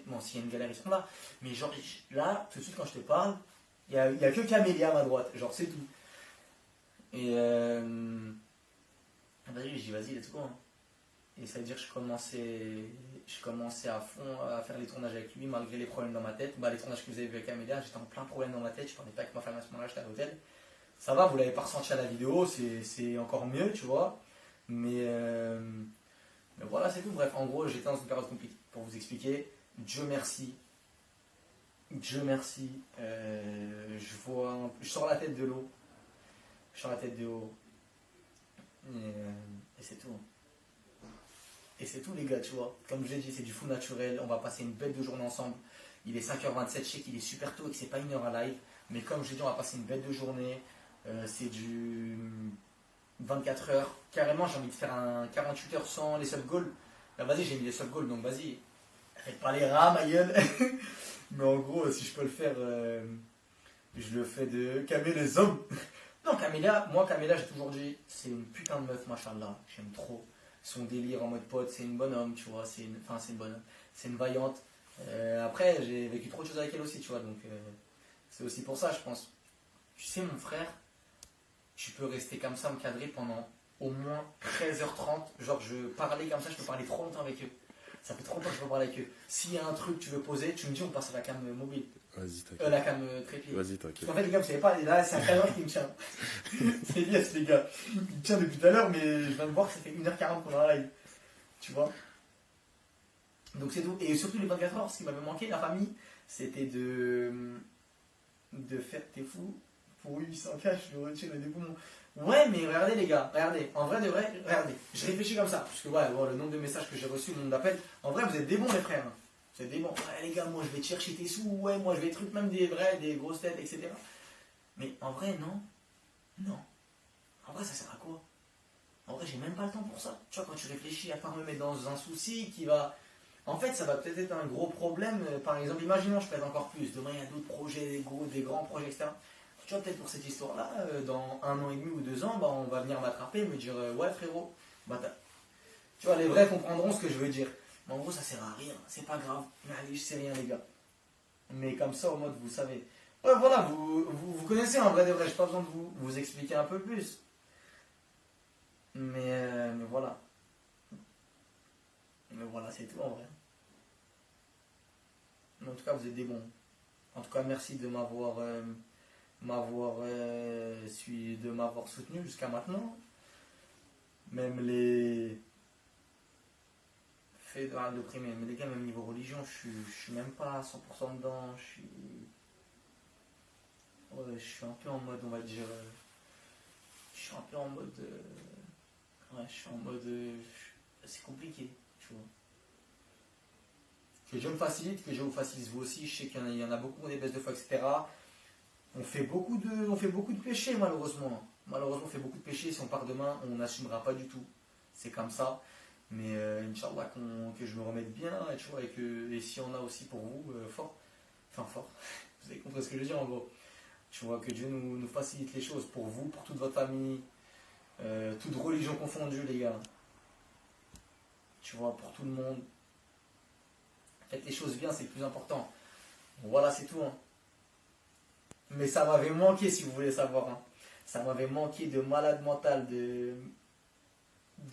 bon, s'il y a une galère, ils sont là. Mais genre, là, tout de suite, quand je te parle, il n'y a que Camélia à ma droite. Genre, c'est tout. Et vas-y, j'ai dit vas-y, let's go. Hein. Et ça veut dire que je commençais à fond à faire les tournages avec lui malgré les problèmes dans ma tête. Bah, les tournages que vous avez vus avec Amélia, j'étais en plein problème dans ma tête, je parlais pas avec ma femme à ce moment-là, j'étais à l'hôtel. Ça va, vous l'avez pas ressenti à la vidéo, c'est encore mieux, tu vois. Mais voilà, c'est tout. Bref, en gros, j'étais dans une période compliquée. Pour vous expliquer, Dieu merci. Je sors la tête de l'eau. Et c'est tout. Et c'est tout, les gars, tu vois. Comme je l'ai dit, c'est du full naturel. On va passer une bête de journée ensemble. Il est 5h27, je sais qu'il est super tôt et que c'est pas 1 heure à live. Mais comme je l'ai dit, on va passer une bête de journée. C'est du 24 heures. Carrément, j'ai envie de faire un 48 heures sans les sub goals. Là, vas-y, j'ai mis les sub goals, donc vas-y. Faites pas les rats, ma gueule. Mais en gros, si je peux le faire, je le fais de Camé les hommes. Non, Camélia, j'ai toujours dit, c'est une putain de meuf, machallah, j'aime trop. Son délire en mode pote, c'est une bonne homme, tu vois, c'est une bonne homme, c'est une vaillante. Après, j'ai vécu trop de choses avec elle aussi, tu vois, donc c'est aussi pour ça, je pense. Tu sais, mon frère, tu peux rester comme ça, me cadrer pendant au moins 13h30. Genre, je parlais comme ça, je peux parler trop longtemps avec eux. Ça fait trop longtemps que je peux parler avec eux. S'il y a un truc que tu veux poser, tu me dis, on passe à la cam mobile. Vas-y, t'inquiète. La cam trépied. Vas-y, t'inquiète. En fait, les gars, vous savez pas, là, c'est un cadre qui me tient. C'est yes, les gars. Il me tient depuis tout à l'heure, mais je viens de voir que ça fait 1h40 qu'on est en live. Tu vois. Donc, c'est tout. Et surtout, les 24 heures, ce qui m'avait manqué, la famille, c'était de faire tes fous. Pour 800K, je le retiens des poumons. Ouais, mais regardez, les gars, regardez. En vrai, de vrai, regardez. Je réfléchis comme ça. Parce que, ouais, bon, le nombre de messages que j'ai reçus, le nombre d'appels. En vrai, vous êtes des bons, les frères. Vous êtes des bons. Ouais, les gars, moi, je vais te chercher tes sous. Ouais, moi, je vais truc même des grosses têtes, etc. Mais en vrai, non. Non. En vrai, ça sert à quoi? En vrai, j'ai même pas le temps pour ça. Tu vois, quand tu réfléchis à part me mettre dans un souci qui va... En fait, ça va peut-être être un gros problème. Par exemple, imaginons, je pèse encore plus. Demain, il y a d'autres projets, des grands projets, etc. Tu vois, peut-être pour cette histoire-là, dans 1 an et demi ou 2 ans, bah, on va venir m'attraper et me dire ouais, frérot, Tu vois, les vrais comprendront ce que je veux dire. Mais en gros, ça sert à rien, c'est pas grave. Mais allez, je sais rien, les gars. Mais comme ça, en mode, vous savez. Ouais, voilà, vous connaissez en vrai de vrai, j'ai pas besoin de vous expliquer un peu plus. Mais voilà. Mais voilà, c'est tout en vrai. Mais en tout cas, vous êtes des bons. En tout cas, merci de m'avoir soutenu jusqu'à maintenant. Même les faits de primer. Mais les gars, même niveau religion, je suis même pas à 100% dedans. Je suis un peu en mode, on va dire. Je suis un peu en mode. Ouais, je suis en mode. C'est compliqué, tu vois. Que Dieu me facilite, que je vous facilite vous aussi. Je sais qu'il y en a beaucoup, des baisses de foi, etc. On fait beaucoup de péchés, malheureusement. Malheureusement, on fait beaucoup de péchés. Si on part demain, on n'assumera pas du tout. C'est comme ça. Mais Inch'Allah, que je me remette bien, tu vois, et si on a aussi pour vous, fort. Enfin, fort. Vous avez compris ce que je veux dire, en gros. Tu vois, que Dieu nous facilite les choses pour vous, pour toute votre famille, toute religion confondue, les gars. Tu vois, pour tout le monde. Faites les choses bien, c'est le plus important. Bon, voilà, c'est tout. Hein. Mais ça m'avait manqué, si vous voulez savoir. Hein. Ça m'avait manqué de malade mental, de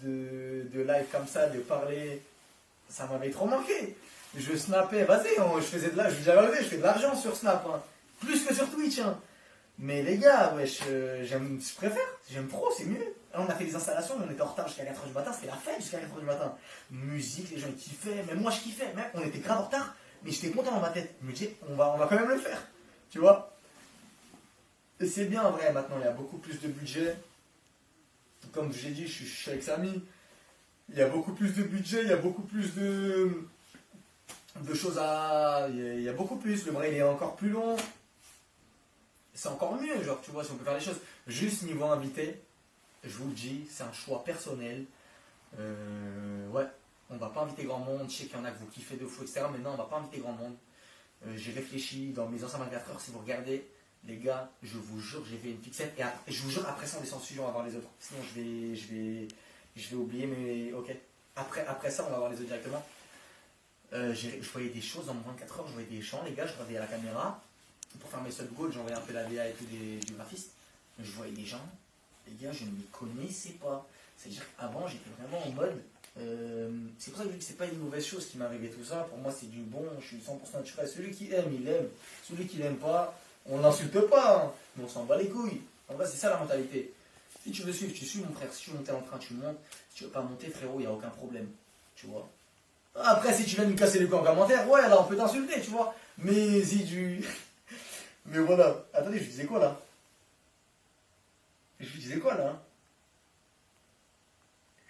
live comme ça, de parler. Ça m'avait trop manqué. Je snappais, vas-y, je fais de l'argent sur Snap. Hein. Plus que sur Twitch. Hein. Mais les gars, wesh, j'aime trop, c'est mieux. Là, on a fait des installations, on était en retard jusqu'à 4h du matin, c'était la fête jusqu'à 4h du matin. Musique, les gens ils kiffaient, même moi je kiffais, même on était grave en retard, mais j'étais content dans ma tête. Je me disais, on va quand même le faire, tu vois. Et c'est bien en vrai, maintenant il y a beaucoup plus de budget. Comme je l'ai dit, je suis avec Samy. Il y a beaucoup plus de budget, il y a beaucoup plus de choses à. Il y a beaucoup plus, le bras il est encore plus long. C'est encore mieux, genre, tu vois, si on peut faire les choses. Juste niveau invité, je vous le dis, c'est un choix personnel. Ouais, on va pas inviter grand monde. Je sais qu'il y en a que vous kiffez de fou, etc. Mais non, on va pas inviter grand monde. J'ai réfléchi dans mes anciens 24 heures. Si vous regardez, les gars, je vous jure, j'ai fait une fixette. Et je vous jure, après ça, on descend sujet, on va voir les autres. Sinon, je vais oublier, mais ok. Après ça, on va voir les autres directement. Je voyais des choses dans mon 24 heures. Je voyais des chants, les gars. Je regardais à la caméra. Pour faire mes sub goals, j'envoyais un peu la DA et tout du graphiste. Je voyais des gens, les gars, je ne les connaissais pas. C'est-à-dire qu'avant, j'étais vraiment en mode. C'est pour ça que je dis que c'est pas une mauvaise chose qui m'est arrivé tout ça. Pour moi, c'est du bon, je suis 100% naturel. Celui qui aime, il aime. Celui qui n'aime pas, on l'insulte pas. Hein. Mais on s'en bat les couilles. En vrai, c'est ça la mentalité. Si tu veux suivre, tu suis mon frère. Si tu veux monter en train, tu montes. Si tu veux pas monter, frérot, il n'y a aucun problème. Tu vois. Après, si tu viens nous casser les couilles en commentaire, ouais, là, on peut t'insulter, tu vois. Mais si tu. Mais voilà. Attendez, je disais quoi là? Je hein.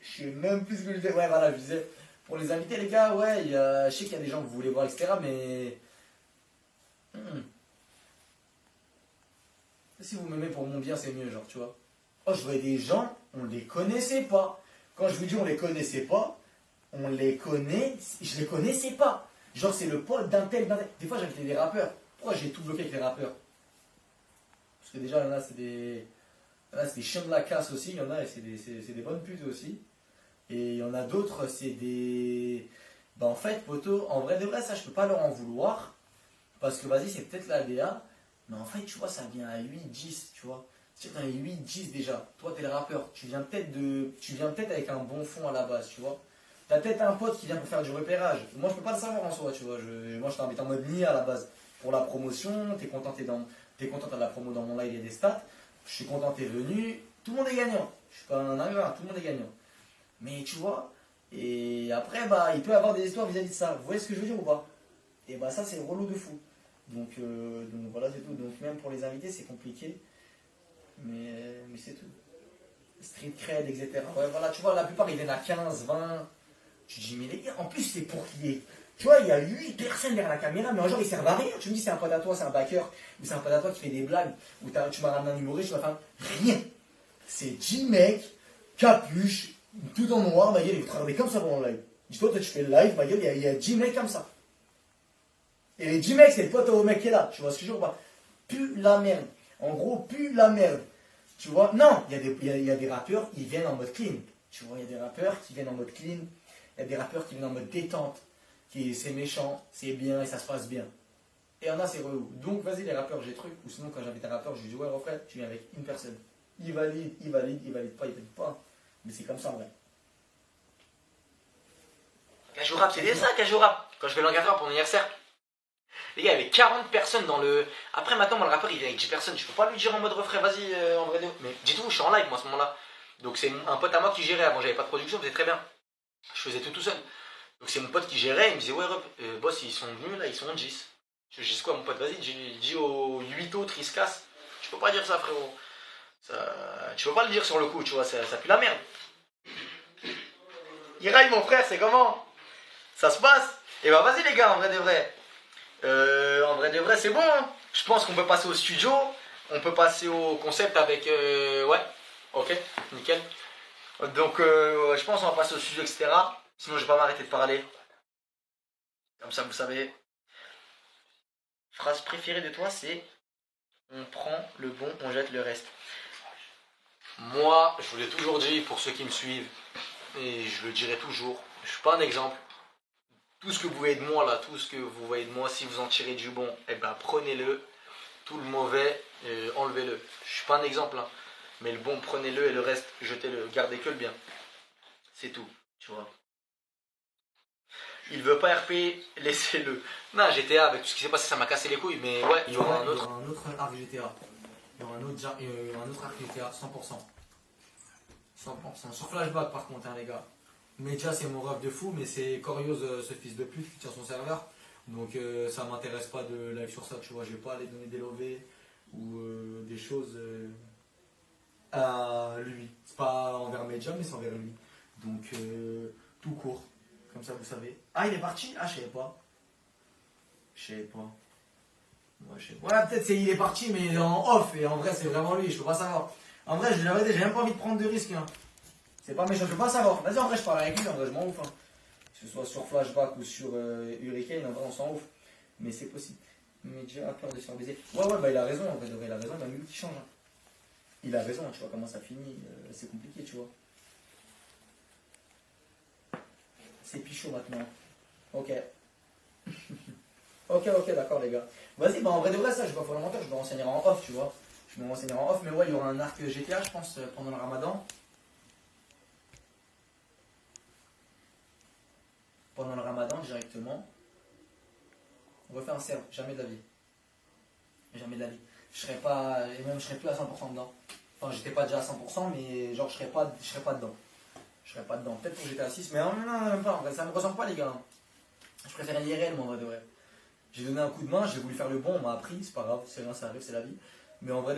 Je sais même plus ce que je disais. Ouais, voilà, je disais. Pour les invités, les gars, ouais, je sais qu'il y a des gens que vous voulez voir, etc. Mais. Si vous m'aimez pour mon bien, c'est mieux, genre, tu vois. Oh, je voyais des gens, on les connaissait pas. Quand je vous dis on les connaissait pas, je les connaissais pas. Genre, c'est le pote d'un tel. Des fois, j'invitais des rappeurs. Pourquoi j'ai tout bloqué avec les rappeurs? Parce que déjà, il y en a, c'est des chiens de la casse aussi. Il y en a, et c'est des bonnes putes aussi. Et il y en a d'autres, c'est des. Bah, en fait, poto, en vrai de vrai, ça, je peux pas leur en vouloir. Parce que, vas-y, c'est peut-être la DA. Mais en fait, tu vois, ça vient à 8-10, tu vois. C'est dans les 8-10 déjà. Toi, t'es le rappeur. Tu viens peut-être avec un bon fond à la base, tu vois. T'as peut-être un pote qui vient pour faire du repérage. Moi, je peux pas le savoir en soi, tu vois. Moi, je t'invite en mode niais à la base. Pour la promotion, t'es content, t'as la promo dans mon live, il y a des stats. Je suis content, t'es venu. Tout le monde est gagnant. Je suis pas un ingrat, tout le monde est gagnant. Mais tu vois, et après, bah, il peut y avoir des histoires vis-à-vis de ça. Vous voyez ce que je veux dire ou pas? Et bah, ça, c'est relou de fou. Donc voilà, c'est tout. Donc, même pour les invités, c'est compliqué. Mais c'est tout. Street cred, etc. Ouais, voilà, tu vois, la plupart, ils viennent à 15, 20. Tu te dis, mais les gars, en plus, c'est pour qui est. Tu vois, il y a 8 personnes derrière la caméra, mais un jour, ils servent à rien. Tu me dis, c'est un pote à toi, c'est un backer, ou c'est un pote à toi qui fait des blagues, ou tu m'as ramené un humoriste, tu m'as fait rien. C'est 10 mecs, capuche, tout en noir, ma gueule, ils vont travailler comme ça pendant le live. Dis-toi, toi, tu fais le live, ma gueule, il y a 10 mecs comme ça. Et les 10 mecs, c'est le pote au mec qui est là. Tu vois ce que je veux dire ou pas? Pue la merde. En gros, pue la merde. Tu vois? Non, il y a des rappeurs, ils viennent en mode clean. Tu vois, il y a des rappeurs qui viennent en mode clean, il y a des rappeurs qui viennent en mode détente, qui c'est méchant, c'est bien et ça se passe bien. Et il y en a, c'est relou. Donc, vas-y, les rappeurs, j'ai truc. Ou sinon, quand j'invite un rappeur, je lui dis, ouais, refrain, tu viens avec une personne. Il valide pas. Mais c'est comme ça, en vrai. Cajou Rap, c'est ça, Cajou Rap. Quand je vais l'encadrer pour mon anniversaire, les gars, il y avait 40 personnes dans le. Après, maintenant, moi, le rappeur, il vient avec 10 personnes. Je peux pas lui dire en mode refrain, vas-y, en vrai. Mais dites-vous, je suis en live, moi, à ce moment-là. Donc, c'est un pote à moi qui gérait. Avant, j'avais pas de production, c'était très bien. Je faisais tout seul. Donc, c'est mon pote qui gérait. Il me disait, ouais, boss, ils sont venus, là, ils sont en 10. Je dis quoi, mon pote, vas-y, dis aux 8 autres, ils se cassent. Tu peux pas dire ça, frérot. Tu peux pas le dire sur le coup, tu vois, ça pue la merde. Iraï, mon frère, c'est comment? Ça se passe? Et bah vas-y les gars, en vrai de vrai. En vrai de vrai, c'est bon. Hein. Je pense qu'on peut passer au studio. On peut passer au concept avec... ouais, ok, nickel. Donc je pense qu'on va passer au studio, etc. Sinon je vais pas m'arrêter de parler. Comme ça, vous savez. Phrase préférée de toi, c'est... On prend le bon, on jette le reste. Moi, je vous l'ai toujours dit pour ceux qui me suivent. Et je le dirai toujours. Je suis pas un exemple. Tout ce que vous voyez de moi là, tout ce que vous voyez de moi, si vous en tirez du bon, eh ben prenez-le. Tout le mauvais, enlevez-le. Je suis pas un exemple, hein. Mais le bon, prenez-le et le reste, jetez-le. Gardez que le bien. C'est tout, tu vois. Il veut pas RP, laissez-le. Non, GTA, avec tout ce qui s'est passé, ça m'a cassé les couilles, mais ouais, il y aura un autre. Un autre arc GTA. Il y aura un autre arc GTA, 100%. 100%. Sur Flashback par contre, hein, les gars. Medja, c'est mon rêve de fou, mais c'est Corios, ce fils de pute qui tient son serveur. Donc ça m'intéresse pas de live sur ça, tu vois. Je vais pas aller donner des lovés ou des choses à lui. C'est pas envers Medja, mais c'est envers lui. Donc tout court, comme ça vous savez. Ah, il est parti? Ah, je savais pas. Je savais pas. Ouais, je sais pas. Ouais, peut-être il est parti, mais en off, et en vrai, c'est vraiment lui, je peux pas savoir. En vrai, je l'avais dit, j'ai même pas envie de prendre de risques. Hein. C'est pas méchant, je peux pas savoir. Vas-y, en vrai, je parle avec lui, en vrai, je m'en ouf. Hein. Que ce soit sur Flashback ou sur Hurricane, en vrai, on s'en ouf. Mais c'est possible. Mais déjà, peur de se faire baiser. Ouais, bah il a raison, en vrai, il a raison, il y a même lui qui change. Hein. Il a raison, tu vois comment ça finit. C'est compliqué, tu vois. C'est pichot maintenant. Ok. ok, d'accord, les gars. Vas-y, bah en vrai de vrai, ça, je vais pas faire le menteur, je vais renseigner en off, tu vois. Je vais me renseigner en off, mais ouais, il y aura un arc GTA, je pense, pendant le ramadan. Pendant le ramadan, directement. On refait un serve, jamais de la vie. Jamais de la vie. Je serais pas, et même je serais plus à 100% dedans. Enfin, j'étais pas déjà à 100%, mais genre, je serais pas dedans. Je serais pas dedans. Peut-être pour GTA 6, mais non, même pas, en vrai, ça me ressemble pas, les gars. Je préfère l'IRL, moi, en vrai de vrai. J'ai donné un coup de main, j'ai voulu faire le bon, on m'a appris, c'est pas grave, c'est rien, ça arrive, c'est la vie. Mais en vrai,